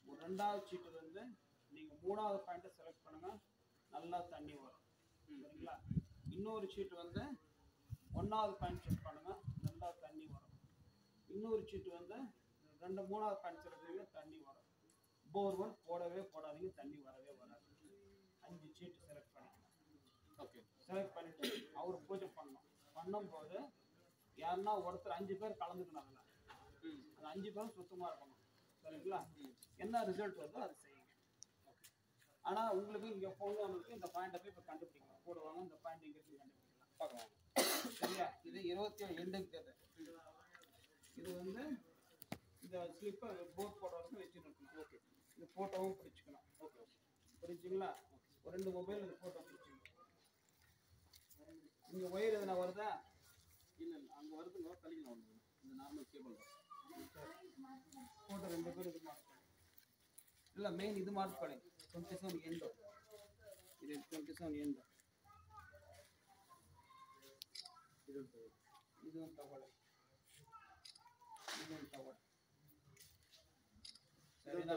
2வது சீட்டு வந்து நீங்கள் 3வது பாயிண்ட்டை செலக்ட் பண்ணுங்கள், நல்லா தண்ணி வரும். சரிங்களா? இன்னொரு சீட்டு வந்து 1வது பாயிண்ட் செக் பண்ணுங்கள், நல்லா தண்ணி வரும். இன்னொரு சீட்டு வந்து 3வது பாயிண்ட் செலக்ட் பண்ணுங்க, தண்ணி வரும். போர்வெல் போடவே போடாதீங்க, தண்ணி வரவே வராது. 5 சீட்டு செலக்ட் பண்ணிக்கணும். ஓகே, செலக்ட் பண்ணிட்டு அவர் பூஜை பண்ணணும். பண்ணும்போது யாருன்னா ஒருத்தர் 5 பேர் கலந்துக்கணும். அதில் அந்த 5 பேரும் சுத்தமாக இருக்கணும். சரிங்களா? என்ன ரிசல்ட் வருதோ அதை செய்யுங்க. ஆனா உங்களுக்கு இங்க ஃபோன் இருக்கு, இந்த பாயிண்ட்டை போய் இப்போ கண்டுபிடிக்கணும். போடுவாங்க, இந்த பாயிண்ட் இங்க இருக்கு கண்டுபிடிக்கலாம், பார்க்கலாம். சரியா? இது 27 எண்டுக்கு தேவை. இது வந்து இந்த ஸ்லிப்பை போர்ட் போட வரைக்கும் வச்சுருக்கணும். ஓகே. இந்த ஃபோட்டோவும் பிடிச்சிக்கணும். ஓகே, புரிஞ்சுங்களா? ஒரு 2 மொபைல் இந்த ஃபோட்டோ பிடிச்சிக்கணும். இங்கே ஒயர் எதுனா வருதா? இல்லை இல்லை, அங்கே வருதுங்க, கழிக்கணும். ஒன்று இந்த நார்மல் கேபிள் ஃபோட்டோ 2 பேர் இது மார்க் பண்ணி இல்லை, மெயின் இது மார்க் பண்ணி 27 எண்டோ. இது 27 எண்டோ. இதுவும் தகவல், இதுவும் தகவல். சரிதா?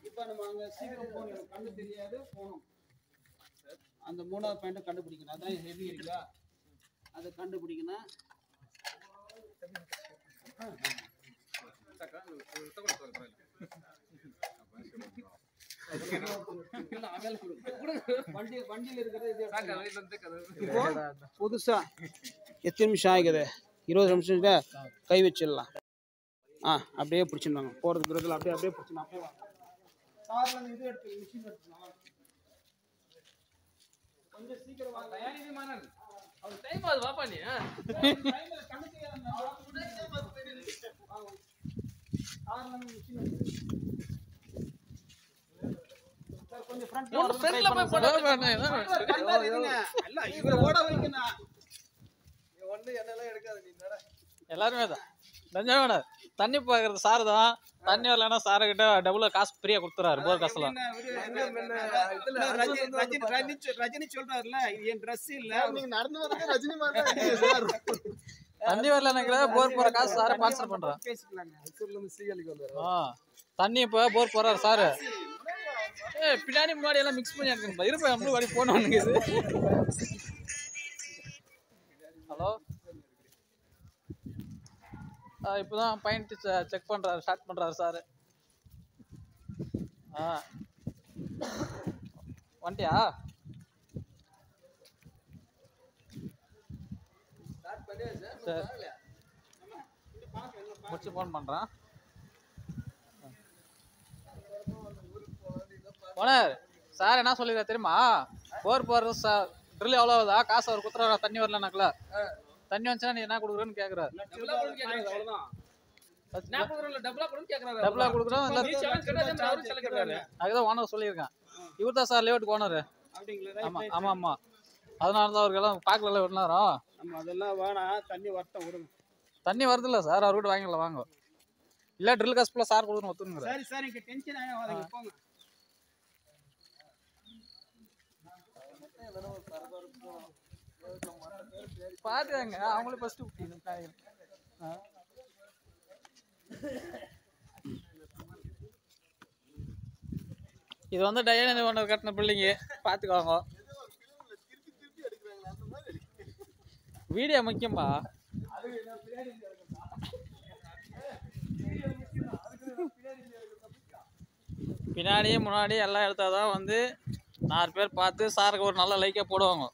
இப்ப நம்ம அங்க சீக்கிரம் போகணும், எனக்கு கண்ணு தெரியாது போகணும். அந்த 3வது பாயிண்ட் கண்டுபிடிக்கணும். அதான் ஹெவி இருக்கா, அதை கண்டுபிடிக்கணும். வண்டியில் இருக்கிறது புதுசா எத்தனை நிமிஷம் ஆகுது? 20 நிமிஷம் கை வச்சிடலாம். அப்படியே பிடிச்சிருந்தாங்க போகிறதுக்கு இருக்கிறதுல அப்படியே அப்படியே பிடிச்சிடலாம். அப்படியே வாங்க காரில் இது எடுத்து மிஷின் எடுத்துக்கலாம். கொஞ்சம் சீக்கிரம் வாங்க. அவர் டைம் ஆகுது வாப்பா நீ. கொஞ்சம் ஃப்ரண்ட்ல போய் போட இல்ல இவரை ஓட வைக்கணும். ஒண்ணு என்னெல்லாம் எடுக்காது நீ நட. எல்லாருமே தான் தஞ்சாவூர் தண்ணி பார்க்கறது சார் தான். தண்ணி வரலன்னா சாரை கிட்ட டபுளா காசு ஃப்ரீயா கொடுத்துறாரு போர் காசுலாம். ரஜினி சொல்றாருல, என் ட்ரெஸ் இல்ல, நீங்க நடந்து வரதே ரஜினி மாதிரி தான். தண்ணி வரலன்னா போர் போற காசு சாரை ஸ்பான்சர் பண்றான். பேசிக்கலாங்க. தண்ணி இப்ப போர் போறாரு சாரு. பின்னாடி முன்னாடி எல்லாம் மிக்ஸ் பண்ணி எடுக்கணும். இருப்பா நம்மளும் வாடி போன ஒண்ணுங்குது. ஹலோ, இப்போதான் பாயிண்ட் செக் பண்றாரு, ஸ்டார்ட் பண்றாரு சாரு. வந்துட்டியா? சரி, முடிச்சு ஃபோன் பண்றேன். ஓனர் சார் என்ன சொல்லிடுறா தெரியுமா? போர் போடுறது ட்ரில் எவ்வளோ ஆகுதா? காசு அவர் குத்துறா. தண்ணி வரலனாக்கல தண்ணி வந்துச்சுன்னா நீ என்ன கொடுக்குறேன்னு கேட்குறாரு. டபுளா கொடுக்குறோம். அதுதான் ஓனர் சொல்லியிருக்கேன். இவர் தான் சார் லேவுட்டுக்கு ஓனர். ஆமா ஆமா ஆமா, அதனால தான் அவருக்கு எல்லாம் பார்க்கல விடனாரோ. அதெல்லாம் வேணாம், தண்ணி வரட்டும் விடுங்க. தண்ணி வருது இல்லை சார், அவர்கிட்ட வாங்கிடலாம் வாங்க. இல்லை ட்ரில் காசு ஃபுல்லாக சார் கொடுக்கணும் ஒத்துணுங்க. சரி சார், இங்கே டென்ஷன் ஆகாதீங்க, போங்க. பாத்துங்க அவங்களும் ஃபர்ஸ்ட் இது வந்து டயனி ஓனர் கட்டின பில்டிங்கு, பார்த்துக்கோங்க. வீடியோ முக்கியம்பா. பின்னாடி முன்னாடி எல்லாம் எடுத்தாதான் வந்து 4 பேர் பார்த்து சாருக்கு ஒரு நல்ல லைக்கை போடுவாங்க.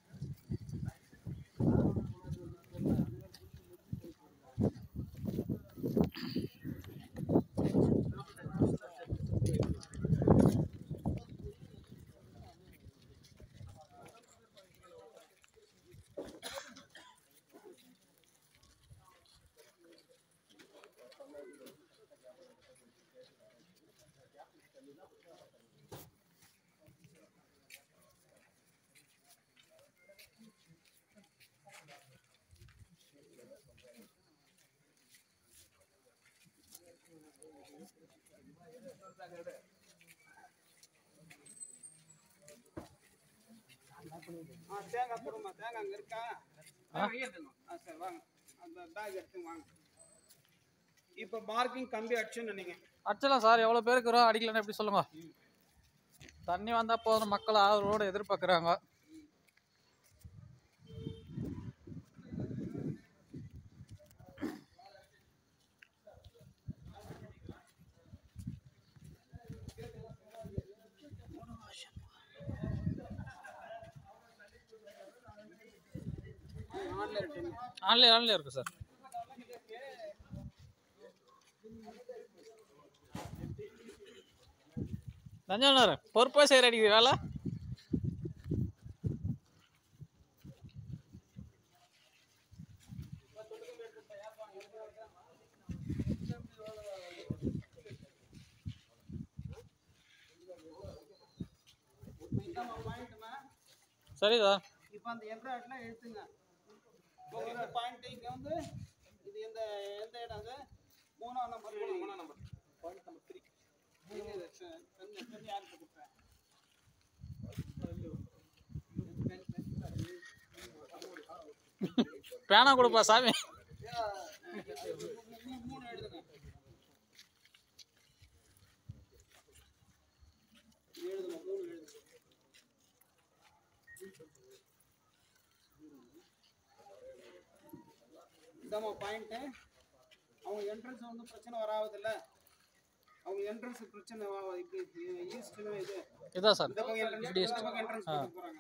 தேங்காய் போடுமா? தேங்காய் அங்கே இருக்கா? சரி வாங்க, அந்த பேக் எடுத்து வாங்க. இப்போ மார்க்கிங் கம்பி அடிச்சுன்னு நினைங்க. அடிச்சலாம் சார். எவ்வளோ பேருக்கு வரும் அடிக்கலன்னு எப்படி சொல்லுங்க? தண்ணி வந்தால் போதும், மக்கள் ஆதரவோடு எதிர்பார்க்குறாங்க. ஆன்லைன் இருக்கு சார். நஞ்சனார் பொறுப்பா செய்யற அடிக்குது வேலை. சரி சார். இப்போ அந்த எம்ப்ராய்டரில எழுத்துங்க. இந்த பாயிண்ட் இங்க வந்து இது எந்த இடம் அது? 3ஆம் நம்பர். Point number 3. தண்ணி யாருக்கு கொடுத்தேன்? பேனா கொடுப்பா சாமி. 3 எழுதுங்க. இதாம்மா பாயிண்ட். அவங்க என்ட்ரன்ஸ் வந்து பிரச்சனை வராதுல்ல. அவங்க என்ட்ரன்ஸ் பிரச்சனை இப்படி ஈஸ்ட்ல இது இதான் சார். இந்த பக்கம் என்ட்ரன்ஸ் போறாங்க.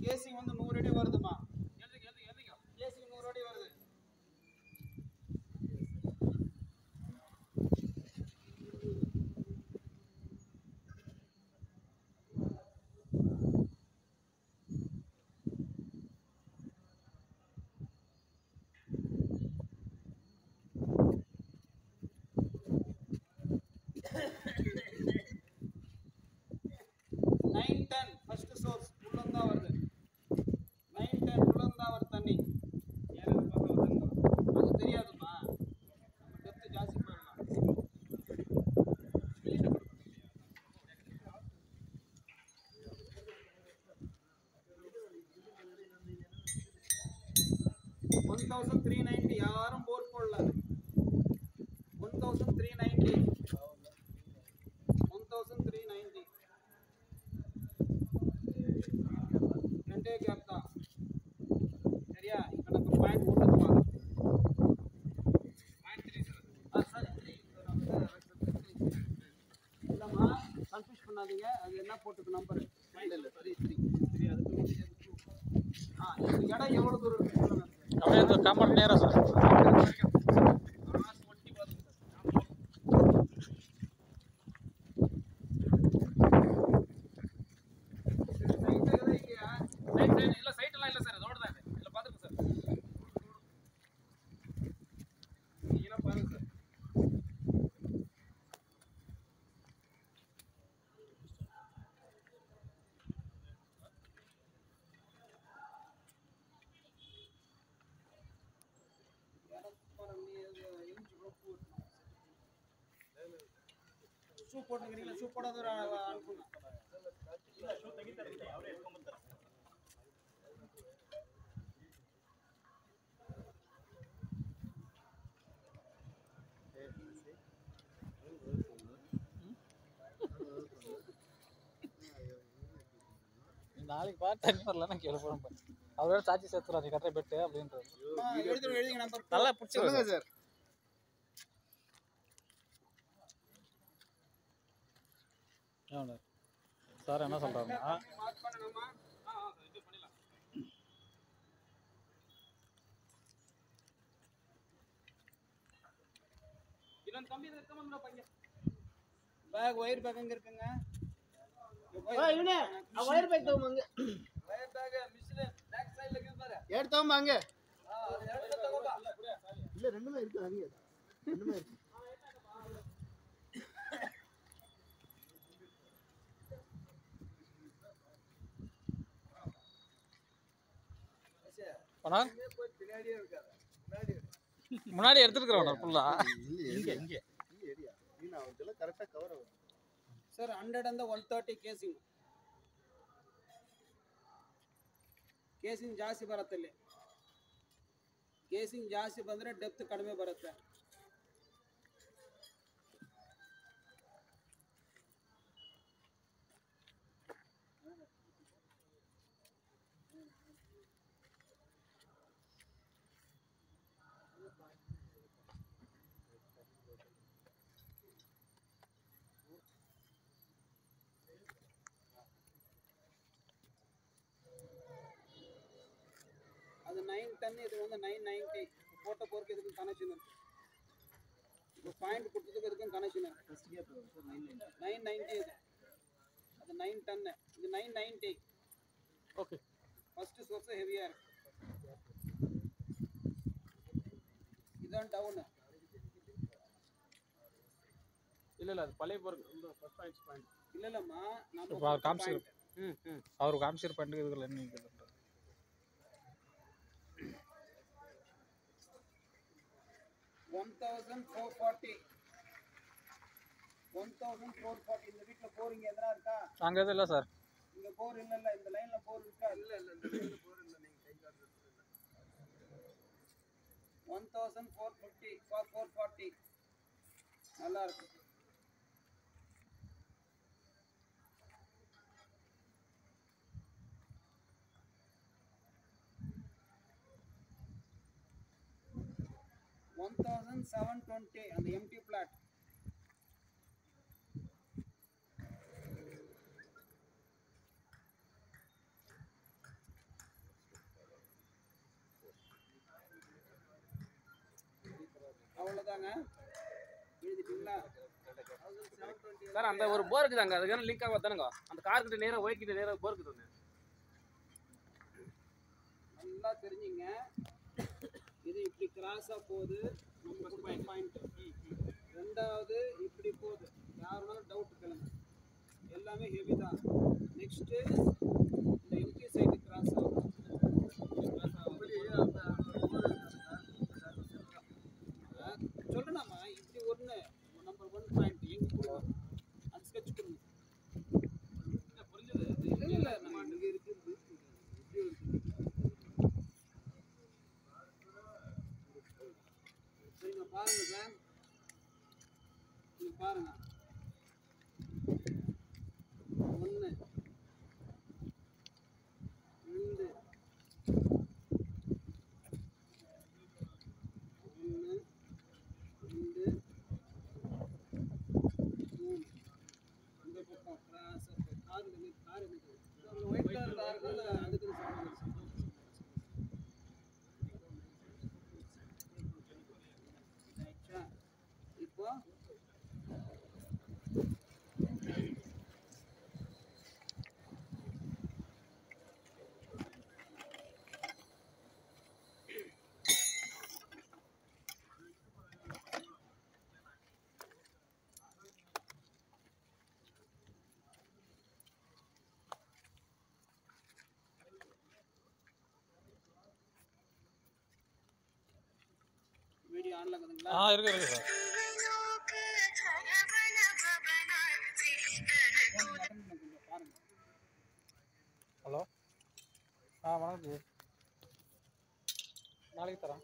கேசிங் வந்து 100 அடி வருதுமா. கேசிங் 100 அடி வருது. ஃபர்ஸ்ட் சோர்ஸ் உள்ளம் தான் வருது. 910 உள்ளம் தான் வருது தண்ணி. அது தெரியாதுமா. டெப்த் ஜாஸ்தி போயிடலாம். 1390 யாரும் போர் போடல. 1390 ரெண்டே கேப் தான். சரியா? இப்போ நம்ம பாயிண்ட் போட்டுமா. இல்லைம்மா கன்ஃபியூஸ் பண்ணாதீங்க. அது என்ன போட்டுக்கு நம்பர்? இல்லை 3 அதுக்கு இடம் எவ்வளோ தூரம் இருக்கு சொல்லுங்க. அப்படியே காம்பவுண்ட் நேரா சார். ஷூ போட்டுக்கிறீங்களா? ஷூ போடாத ஒரு அனுப்புங்க. நாளைக்கு பார்த்து தண்ணி வரலன்னா கேளு போகிறோம். அவரோட சாட்சி சேர்த்துறாரு கட்டுற பெட்டு அப்படின்றது. எழுதுங்க நம்பர். நல்லா பிடிச்சிருங்க சார். சார் என்ன சொல்றாருன்னா மார்க் பண்ணணுமா? இது பண்ணிடலாம். இதன் தம்பி இருக்க வந்தா பையன். பேக் வயர் பேக் எங்க இருக்குங்க? இவனே வயர் பேக் தோமாங்க. வயர் பேக் மிஷின் பேக் சைடுல இருக்கு பாரு. எடுத்தோம் வாங்க. அது எடுத்து தங்கப்பா. இல்ல ரெண்டுமே இருக்கு அங்க. ரெண்டுமே இருக்கு. முன்னாடி எடுத்துக்கிறோம் ஃபுல்லா. இங்க ஏரியா நீ அவங்கள கரெக்ட்டா கவர் ஆகும். ಸರ್ 100 and 130 ಕೇಸಿಂಗ್ ಜಾಸ್ತಿ ಬರುತ್ತೆ. ಇಲ್ಲಿ ಕೇಸಿಂಗ್ ಜಾಸ್ತಿ ಬಂದರೆ ಡೆಪ್ತ್ ಕಡಿಮೆ ಬರುತ್ತೆ. 910 இது வந்து 990 போட்ட போருக்கு இதுக்கு கனெக்ஷன் இருக்கு இப்போ பாயிண்ட் கொடுத்ததுக்கு இதுக்கும் கனெக்ஷன் இருக்கு ஃபர்ஸ்ட் கியர் சார் 990 இது அது 910 இது 990 ஓகே ஃபர்ஸ்ட் சோர்ஸ் ஹெவியா இருக்கு இதான் டவுன் இல்ல அது பழைய போருக்கு ரொம்ப ஃபர்ஸ்ட் பாயிண்ட் இல்ல இல்லம்மா நம்ம அவர் காமிச்சு ம் அவர் காமிச்சிரு பண்ணிட்டு இதுல என்ன இது 1440 இந்த வீட்ல போறீங்க எதனா இருக்கா அங்க எதுவும் இல்ல சார் இங்க போர் இல்ல இந்த லைன்ல போர் இருக்கா இல்ல இந்த லைன்ல போர் இல்ல நீங்க கை காட்டுறது 1450 for 440 நல்லா இருக்கு $1,720 and the empty flat. அவ்வளவுதாங்க எழுதிட்டீங்களா சார் அந்த ஒரு போர் இருக்குதாங்க அதுக்கான லிங்க் ஆக தானுங்க அந்த கார் கிட்ட நேரா ஒயிட் கிட்ட நேரா போர் இருக்குது நல்லா தெரிஞ்சுங்க இது இப்படி கிராஸா போகுது நம்ம பாயிண்ட் ரெண்டாவது இப்படி போகுது யாருனாலும் டவுட் கேளுங்க எல்லாமே ஹெவி தான் நெக்ஸ்ட் இந்த எம்டி சைடு கிராஸ் ஆகும் சொல்லணுமா இப்படி ஒன்று நம்பர் 1 பாயிண்ட் எங்க போடுவோம் அது ஸ்கெட்ச் கொடுங்க புரிஞ்சது இல்ல நம்ம இங்க இருக்குது இப்படி இருக்குது சரிங்க பாருங்க சார் நீங்க பாருங்க 1 2 இந்த பக்கம் cross car white colour car அதுக்கு இப்போ வீடியோ ஆன்ல இருக்குங்களா இருக்கு சார் பாருங்க ஹலோ வணக்கம் நாளைக்கு தரேன்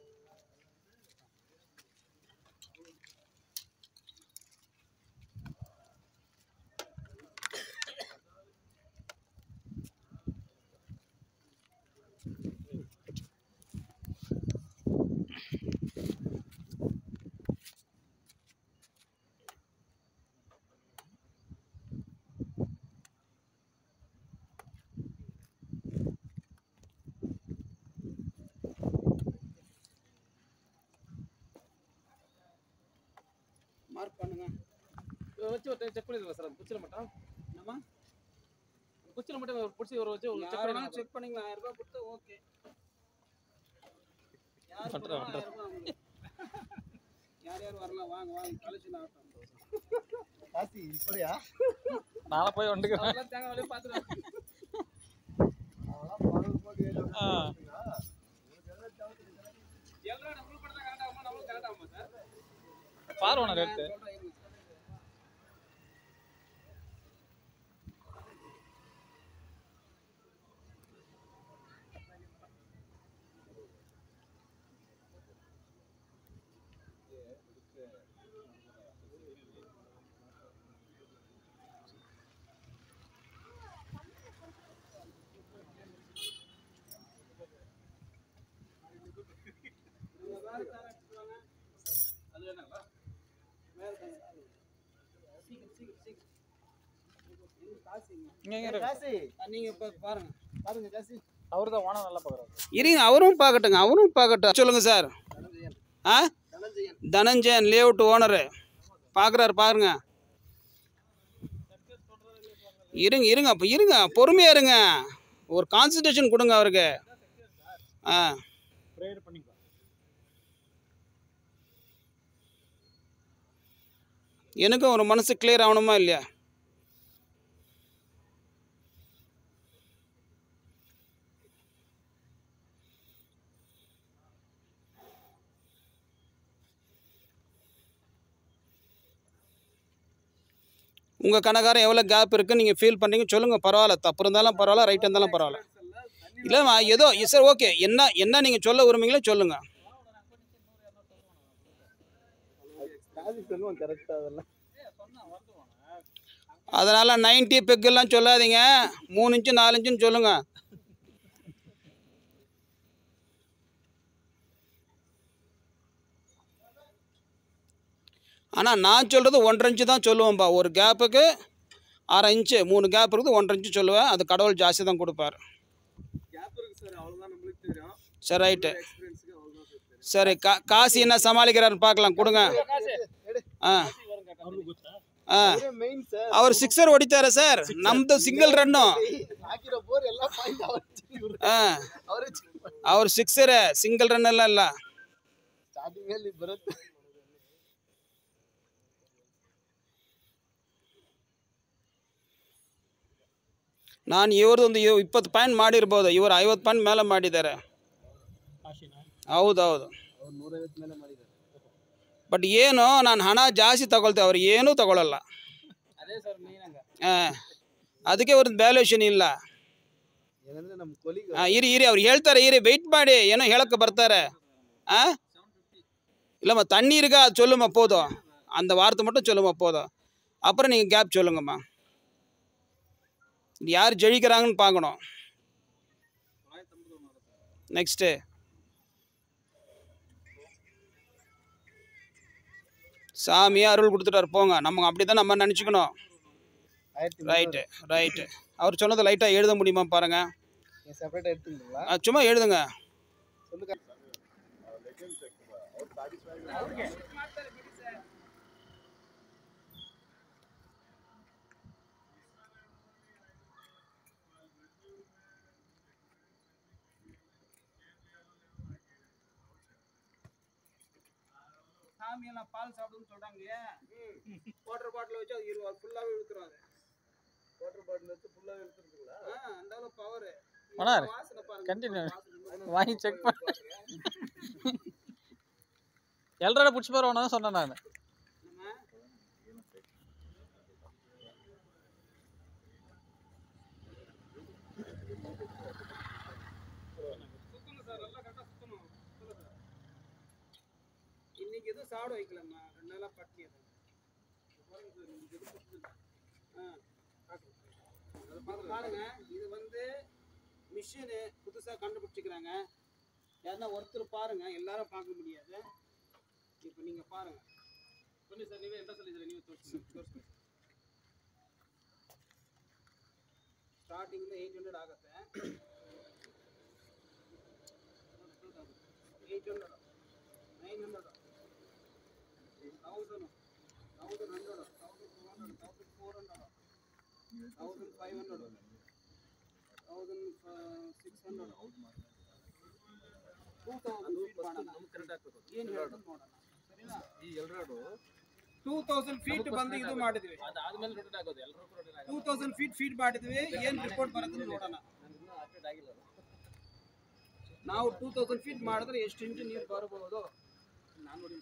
மார்க் பண்ணுங்க வச்சு ஒரு செக் பண்ணிடுங்க சார் அந்த குச்சில மட்டும் என்னமா குச்சில மட்டும் ஒரு பிடிச்சி ஒரு வச்சு செக் யாரா பண்ணி செக் பண்ணீங்க 1000 ரூபாய் கொடுத்து ஓகே யார் கொடுத்தா 1000 ரூபாய் உங்களுக்கு யார் யார் வரலாம் வாங்க வாங்க கலெக்ஷன் ஆகட்டும் காசி இப்படியா நாளை போய் வந்துக்கிறேன் அதெல்லாம் தேங்காய் வலையை பார்த்துருவேன் அதெல்லாம் பரவல் போட்டு எல்லாம் நம்மளுக்கு மட்டும் தான் கரெக்டாக ஆகுமா நம்மளுக்கு கரெக்டாக ஆகுமா சார் பார்வன ரேட்டு சொல்றேன் இருங்க. நீங்க வேற கார் எடுத்துட்டு வாங்க. அது வேணாங்களா வேற கார். சீக்கிரம் எங்க காசுங்க இங்க இருக்கு காசி நீங்க இப்ப பாருங்க பாருங்க காசி அவரு தான் ஓனர் நல்லா பார்க்குறாரு. இருங்க, அவரும் பார்க்கட்டும். சொல்லுங்க சார். ஆ, தனஞ்சயன் லேஅவுட் ஓனரு பார்க்குறாரு, பாருங்க. இருங்க அப்போ இருங்க, பொறுமையாக இருங்க, ஒரு கான்சன்ட்ரேஷன் கொடுங்க அவருக்கு. ஆ, ப்ரேயர் பண்ணிக்கலாம். எனக்கும் ஒரு மனசு கிளியர் ஆகணுமா இல்லையா? உங்கள் கணக்காரம் எவ்வளோ கேப் இருக்குன்னு நீங்கள் ஃபீல் பண்ணுறீங்க சொல்லுங்கள், பரவாயில்ல. தப்பு இருந்தாலும் பரவாயில்ல, ரைட் இருந்தாலும் பரவாயில்ல. இல்லைம்மா, ஏதோ சார், ஓகே. என்ன நீங்கள் சொல்ல விரும்புங்களோ சொல்லுங்கள். அதனால் 90 பெக்கெல்லாம் சொல்லாதீங்க, 3 இன்ச்சு 4 இன்ச்சுன்னு சொல்லுங்கள். ஆனால் நான் சொல்கிறது 1.5 இன்ச்சு தான் சொல்லுவேன்ப்பா. ஒரு கேப்புக்கு 1/2 இன்ச்சு, 3 கேப் இருக்குது, 1.5 இன்ச்சு சொல்லுவேன். அது கடவுள் ஜாஸ்தி தான் கொடுப்பார். சரி, ரைட்டு. சரி, காசு என்ன சமாளிக்கிறாருன்னு பார்க்கலாம், கொடுங்க. ஆ ஆ, அவர் 6 ஓடித்தார சார், நம்து சிங்கிள் ரன்னும். ஆ, அவர் 6 சிங்கிள் ரன் எல்லாம் இல்லை. ನಾನು ಇವ್ರದೊಂದು 20 ಪಾಯಿಂಟ್ ಮಾಡಿರ್ಬೋದು, ಇವರು 50 ಪಾಯಿಂಟ್ ಮೇಲೆ ಮಾಡಿದ್ದಾರೆ. ಹೌದು. ಬಟ್ ಏನು, ನಾನು ಹಣ ಜಾಸ್ತಿ ತಗೊಳ್ತೇವೆ, ಅವ್ರು ಏನೂ ತಗೊಳ್ಳಲ್ಲ. ಅದಕ್ಕೆ ಅವ್ರದ್ದು ವ್ಯಾಲ್ಯೂಷನ್ ಇಲ್ಲ. ಇರಿ ಅವ್ರು ಹೇಳ್ತಾರೆ, ವೆಯ್ಟ್ ಮಾಡಿ, ಏನೋ ಹೇಳಕ್ಕೆ ಬರ್ತಾರೆ. இல்லைம்மா, தண்ணி இருக்கா அது சொல்லுமா போதும், அந்த வார்த்தை மட்டும் சொல்லுமா போதும். அப்புறம் நீங்கள் கேப் சொல்லுங்கம்மா. யார் ஜெயிக்கிறாங்கன்னு பார்க்கணும். நெக்ஸ்ட்டு சாமியாக அருள் கொடுத்துட்டாரு, போங்க. அப்படி தான் நம்ம நினச்சிக்கணும். ரைட்டு. அவர் சொன்னதை லைட்டாக எழுத முடியுமா பாருங்கள். சும்மா எழுதுங்க. சாமியெல்லாம் பால் சாப்பிடுன்னு சொல்கிறாங்க இல்லையா, வாட்டர் பாட்டில் வச்சு அது ஃபுல்லாகவே இழுத்துரும். வாட்டர் பாட்டில் வச்சு ஃபுல்லாகவே இழுத்துருக்குங்களா? அந்த அளவு பவர். கண்டினியூ வாங்கி செக் பண்ண. எல்ரோட பிடிச்சி போகிற ஒன்று தான் சொன்னேன் நான். இன்னைக்கு எதுவும் சாப்பிட வைக்கலாமா, 2 நாளாக பட்டி. பாருங்க, இது வந்து மிஷினு புதுசாக கண்டுபிடிச்சிக்கிறாங்க. யாருன்னா ஒருத்தர் பாருங்க, எல்லாரும் பார்க்க முடியாது. இப்போ நீங்கள் பாருங்க. சொல்லி சார், நீவே என்ன சொல்லி நீங்கள் தோற்று ஸ்டார்டிங்கில் 800 ஆಗುತ್ತೆ. 800 900 1000 1100 1200 1400 1500 1600 2000 ಫೀಟ್ ಮಾಡೋಣ. ಏನು ಹೇಳ್ತಾರೆ ನೋಡೋಣ, ಸರಿನಾ? ಈ ಎಲ್ಲರೂ 2000 ಫೀಟ್ ಬಂದು ಇದು ಮಾಡಿದ್ವಿ, ಅದಾದ್ಮೇಲೆ ರೊಟೇಟ್ ಆಗೋದು. ಎಲ್ಲರೂ ರೊಟೇಟ್ ಆಗೋದು. 2000 ಫೀಟ್ ಮಾಡಿದ್ವಿ. ಏನು ರಿಪೋರ್ಟ್ ಬರುತ್ತೆ ನೋಡೋಣ. ನಾವು 2000 ಫೀಟ್ ಮಾಡಿದ್ರೆ ಎಷ್ಟು ಇಂಚು ನೀರು ಬರಬಹುದು ನಾನು ನೋಡಿ.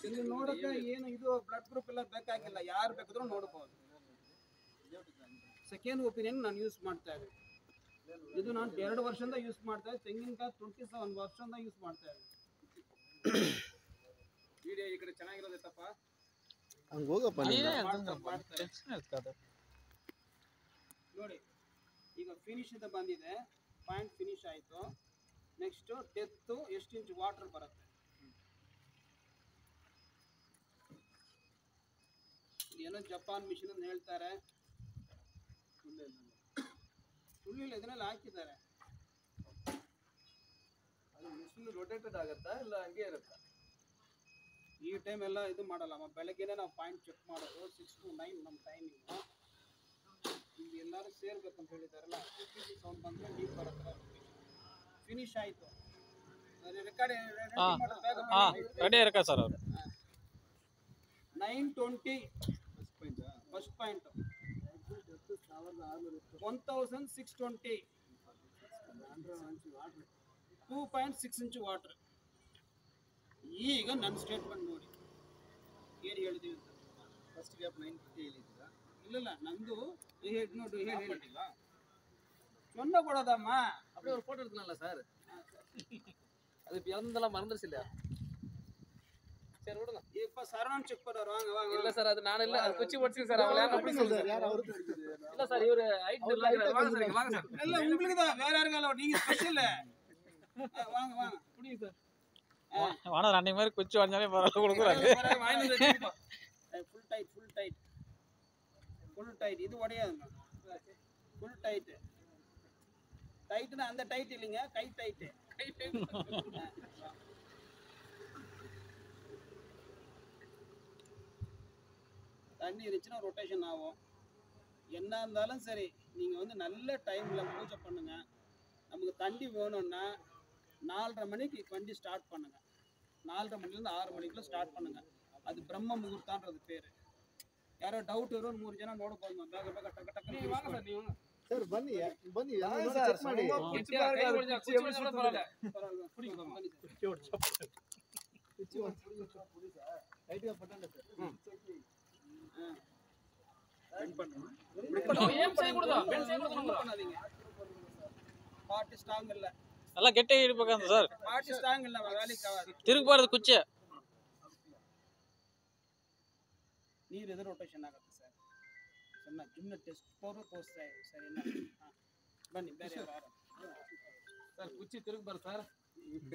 ಇಲ್ಲಿ ನೋಡಕ್ಕೆ ಏನು ಇದು ಬ್ಲಡ್ ಗ್ರೂಪ್ ಎಲ್ಲ ಬೇಕಾಗಿಲ್ಲ, ಯಾರು ಬೇಕಾದ್ರೂ ನೋಡಬಹುದು. ಸೆಕೆಂಡ್ ಒಪಿನಿಯನ್ ನಾನು ಯೂಸ್ ಮಾಡ್ತಾ ಇದ್ದೀನಿ. ಇದು ನಾನು 2 ವರ್ಷದಿಂದ ಯೂಸ್ ಮಾಡ್ತಾ ಇದ್ದೀನಿ. ತೆಂಗಿನಕಾಯಿ 27 ವರ್ಷದಿಂದ ಯೂಸ್ ಮಾಡ್ತಾ ಇದ್ದೀನಿ. ವಿಡಿಯೋ ಈ ಕಡೆ ಚೆನ್ನಾಗಿರೋದೈತಪ್ಪ, ಹಂಗೆ ಹೋಗಪ್ಪ. ನೋಡಿ, ಈಗ ಫಿನಿಶ್ ಅಂತ ಬಂದಿದೆ, ಪಾಯಿಂಟ್ ಫಿನಿಶ್ ಆಯಿತು. ನೆಕ್ಸ್ಟ್ ಡೆತ್ತು ಎಷ್ಟು ಇಂಚ್ ವಾಟರ್ ಬರುತ್ತೆ. ಏನೋ ಜಪಾನ್ ಮಿಷಿನ್ ಅಂತ ಹೇಳ್ತಾರೆ, ಸುಳ್ಳಿಲ್ಲ, ಇದನ್ನೆಲ್ಲ ಹಾಕಿದ್ದಾರೆ. ಅದು ಮಿಷಿನ್ ರೊಟೇಟೆಡ್ ಆಗುತ್ತಾ ಇಲ್ಲ ಹಂಗೆ ಇರುತ್ತಾ? ಈ ಟೈಮ್ ಎಲ್ಲ ಇದು ಮಾಡಲ್ಲಮ್ಮ, ಬೆಳಗ್ಗೆನೇ ನಾವು ಪಾಯಿಂಟ್ ಚೆಕ್ ಮಾಡೋದು 6 to 9 ನಮ್ಮ ಟೈಮಿಂಗು. ಇಲ್ಲಿ ಎಲ್ಲರೂ ಸೇರ್ಬೇಕಂತ ಹೇಳಿದಾರಲ್ಲ, ಸೌಂಡ್ ಬಂದರೆ ನೀವು ಬರುತ್ತೆ. ಫಿನಿಶ್ ಆಯಿತು, ರೆಕಾರ್ಡ್ ರೆಡಿ ಇರಕ ಸರ್ ಅವರು 920 ಫಸ್ಟ್ ಪಾಯಿಂಟ್ 1620 2.6 ಇಂಚ್ ವಾಟರ್. ಈಗ ನನ್ನ ಸ್ಟೇಟ್ಮೆಂಟ್ ನೋಡಿ ಏನು ಹೇಳಿದೀವಿ ಅಂತ. First gap 950 ಹೇಳಿದ್ದೀರಾ? ಇಲ್ಲ ನಂದು ನೋಡಿ ಹೇಳಿಲ್ಲ சொன்ன கூடாதாம்மா. அப்படியே ஒரு போட்டோ எடுக்கலாம்ல சார்? அது இப்போ இறந்ததெல்லாம் மறந்துருச்சு இல்லையா? சரி விடுங்க. இப்போ சரவணன் செக் பண்ணுவார், வாங்க வாங்க. இல்ல சார், அது நான் இல்ல, அது குச்சி ஒடிச்சு சார். அவங்கள யாரும் அப்படி சொல்லுங்க. யார் அவருக்கு இல்ல சார், இவரு ஹைட் இல்ல. வாங்க சார், இங்க வாங்க சார். இல்ல உங்களுக்கு தான், வேற யாருக்கும் இல்ல, நீங்க ஸ்பெஷல். வாங்க வாங்க புடிங்க சார். வாணர் அன்னைக்கு மாதிரி குச்சி வாங்கினாலே பரவாயில்ல கொடுக்குறாங்க. ஃபுல் டைட் இது உடையாதுங்க. ஃபுல் டைட்னா அந்த டைட் இல்லைங்க, கை டைட். தண்ணி இருந்துச்சுன்னா ரொட்டேஷன் ஆகும். என்ன இருந்தாலும் சரி, நீங்கள் வந்து நல்ல டைமில் பூஜை பண்ணுங்க. நமக்கு தண்ணி வேணும்னா 4:30 மணிக்கு வண்டி ஸ்டார்ட் பண்ணுங்க. 4:30 மணிலேருந்து 6 மணிக்குள்ள ஸ்டார்ட் பண்ணுங்க. அது பிரம்ம முகூர்த்தான்றது பேர். ಯಾರೋ ಡೌಟ್ ಇರೋ 3 ಜನ ನೋಡಬಹುದು. ಬೇಗ ಬೇಗ ಟಕ ಟಕ வாங்க சார், நீ வாங்க ಸರ್ ಬನ್ನಿ ಎಲ್ಲ ನೋಡಿ ಚೆಕ್ ಮಾಡಿ. குச்சி ஒடிச்சா பரவாயில்ல. ரைட் గా పట్టండి సార్. ஏம் செய்யக்கூடாதா? பென் செய்யக்கூடாதா? பண்ணாதீங்க. பாட்டு ஸ்ட்ராங் இல்ல, நல்லா கெட்டி இடிப்பாங்க சார். பாட்டு ஸ்ட்ராங் இல்ல, வேலைக்கு ஆகாது. ತಿರುಗಿ ಬಾರದು ಕುಚ್ಚೆ. ನೀರು ಎದು ರೊಟೇಷನ್ ಆಗುತ್ತೆ ಸರ್. ಸಣ್ಣ ಜುಮ್ನ ಟೆಸ್ಟ್ ತೋರಿಸ್ತಾ ಇದೆ ಸರ್. ಬನ್ನಿ ಬೇರೆ ಯಾರು சார் குச்சி திரும்ப பாரு சார்.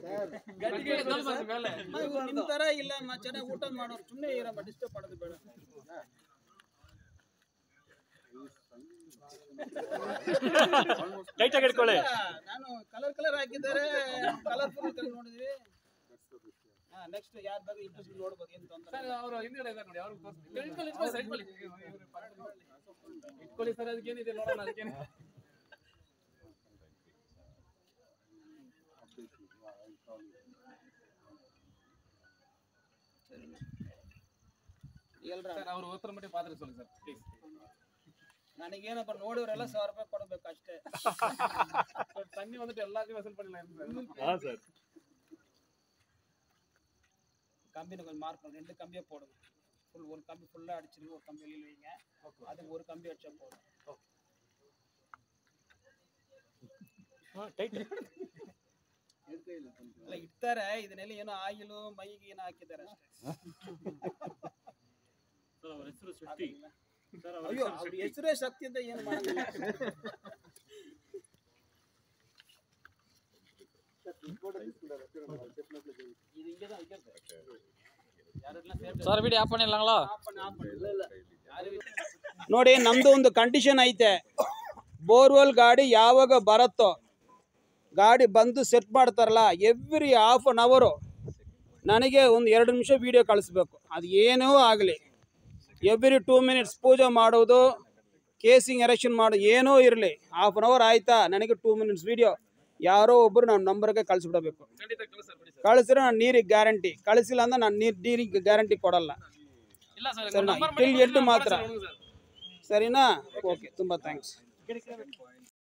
ಸರ್ ಗಟ್ಟಿಗೆ ಇದ್ದಲ್ಲ ಸರ್ ಮೇಲೆ. ನಿಮ್ಮ ತರ ಇಲ್ಲ, ಚೆನ್ನಾಗಿ ಊಟ ಮಾಡೋರು ಸುಮ್ಮನೆ ಇರಮ್ಮ, ಡಿಸ್ಟರ್ಬ್ ಮಾಡೋದು ಬೇಡ. ಲೈಟ್ ಆಗಿ ಇಟ್ಕೊಳ್ಳಿ. ನಾನು ಕಲರ್ ಹಾಕಿದ್ದಾರೆ, ಕಲರ್ಫುಲ್ ಕಲರ್ ನೋಡಿದ್ವಿ. ನೆಕ್ಸ್ಟ್ ಯಾರ ಬಗ್ಗೆ ಇಂಟ್ರೆಸ್ಟ್ ನೋಡ್ಬೋದು, ಏನು ತೊಂದರೆ ಸರ್ ಅವರು ಹಿಂದ್ಗಡೆ ಇದ್ದಾರೆ ನೋಡಿ, ಅವ್ರಿಗೆ ತೋರಿಸಿ. ಇಟ್ಕೊಳ್ಳಿ ಸರ್, ಇಟ್ಕೊಳ್ಳಿ ಸರ್, ಅದಕ್ಕೇನಿದೆ ನೋಡೋಣ. ಅದಕ್ಕೇನು ಸರ್ ಅವ್ರು ಉತ್ತರ ಮಟ್ಟಿ ಪಾತ್ರ சொல்லி ಸರ್ ಪ್ಲೀಸ್. ನನಗೇನಪ್ಪ ನೋಡಿವ್ರೆಲ್ಲ 1000 ರೂಪಾಯಿ ಕೊಡಬೇಕು ಅಷ್ಟೇ. தண்ணி வந்துட்டு எல்லாத்தையும் வசூல் பண்ணிடலாம் சார். கம்பியில் கொஞ்சம் மார்க் பண்ணு, 2 கம்பியை போடுங்க. ஒரு கம்பி ஃபுல்லாக அடிச்சிருங்க, ஒரு கம்பி வெளியில் வைங்க. அதுக்கு ஒரு கம்பி அடிச்சா போதும். ಇಲ್ಲ ಇಡ್ತಾರೆ, ಇದನ್ನೆಲ್ಲ ಏನೋ ಆಯಿಲು ಮೈಗೆ ಏನೋ ಹಾಕಿದ್ದಾರೆ ಅಷ್ಟೇ. ಅಯ್ಯೋ, ಅವ್ರ ಹೆಸರೇ ಶಕ್ತಿ ಅಂತ ಏನು ಮಾಡೋದಿಲ್ಲ. ಸರ್ ವಿಡಿಯೋ ಆಫ್ பண்ணிடலாங்களா? ನೋಡಿ, ನಮ್ದು ಒಂದು ಕಂಡೀಷನ್ ಐತೆ. ಬೋರ್ವೆಲ್ ಗಾಡಿ ಯಾವಾಗ ಬರುತ್ತೋ, ಗಾಡಿ ಬಂದು ಸೆಟ್ ಮಾಡ್ತಾರಲ್ಲ, ಎವ್ರಿ ಹಾಫ್ ಅನ್ ಅವರು ನನಗೆ ಒಂದು 2 ನಿಮಿಷ ವಿಡಿಯೋ ಕಳಿಸ್ಬೇಕು. ಅದು ಏನೂ ಆಗಲಿ, ಎವ್ರಿ 2 ಮಿನಿಟ್ಸ್ ಪೂಜೆ ಮಾಡೋದು, ಕೇಸಿಂಗ್ ಎರೆಕ್ಷನ್ ಮಾಡೋದು ಏನೋ ಇರಲಿ, ಹಾಫ್ ಅನ್ ಅವರ್ ಆಯ್ತಾ, ನನಗೆ 2 ಮಿನಿಟ್ಸ್ ವಿಡಿಯೋ ಯಾರೋ ಒಬ್ಬರು ನನ್ನ ನಂಬರ್ಗೆ ಕಳಿಸ್ಬಿಡಬೇಕು. ಕಳಿಸಿದ್ರೆ ನಾನು ನೀರಿಗೆ ಗ್ಯಾರಂಟಿ, ಕಳಿಸಿಲ್ಲ ಅಂದ್ರೆ ನಾನು ನೀರಿಗೆ ಗ್ಯಾರಂಟಿ ಕೊಡಲ್ಲ. ಸರಿನಾ? ಟಿಲ್ ಎಂಡ್ ಮಾತ್ರ. ಸರಿನಾ? ಓಕೆ, ತುಂಬ ಥ್ಯಾಂಕ್ಸ್.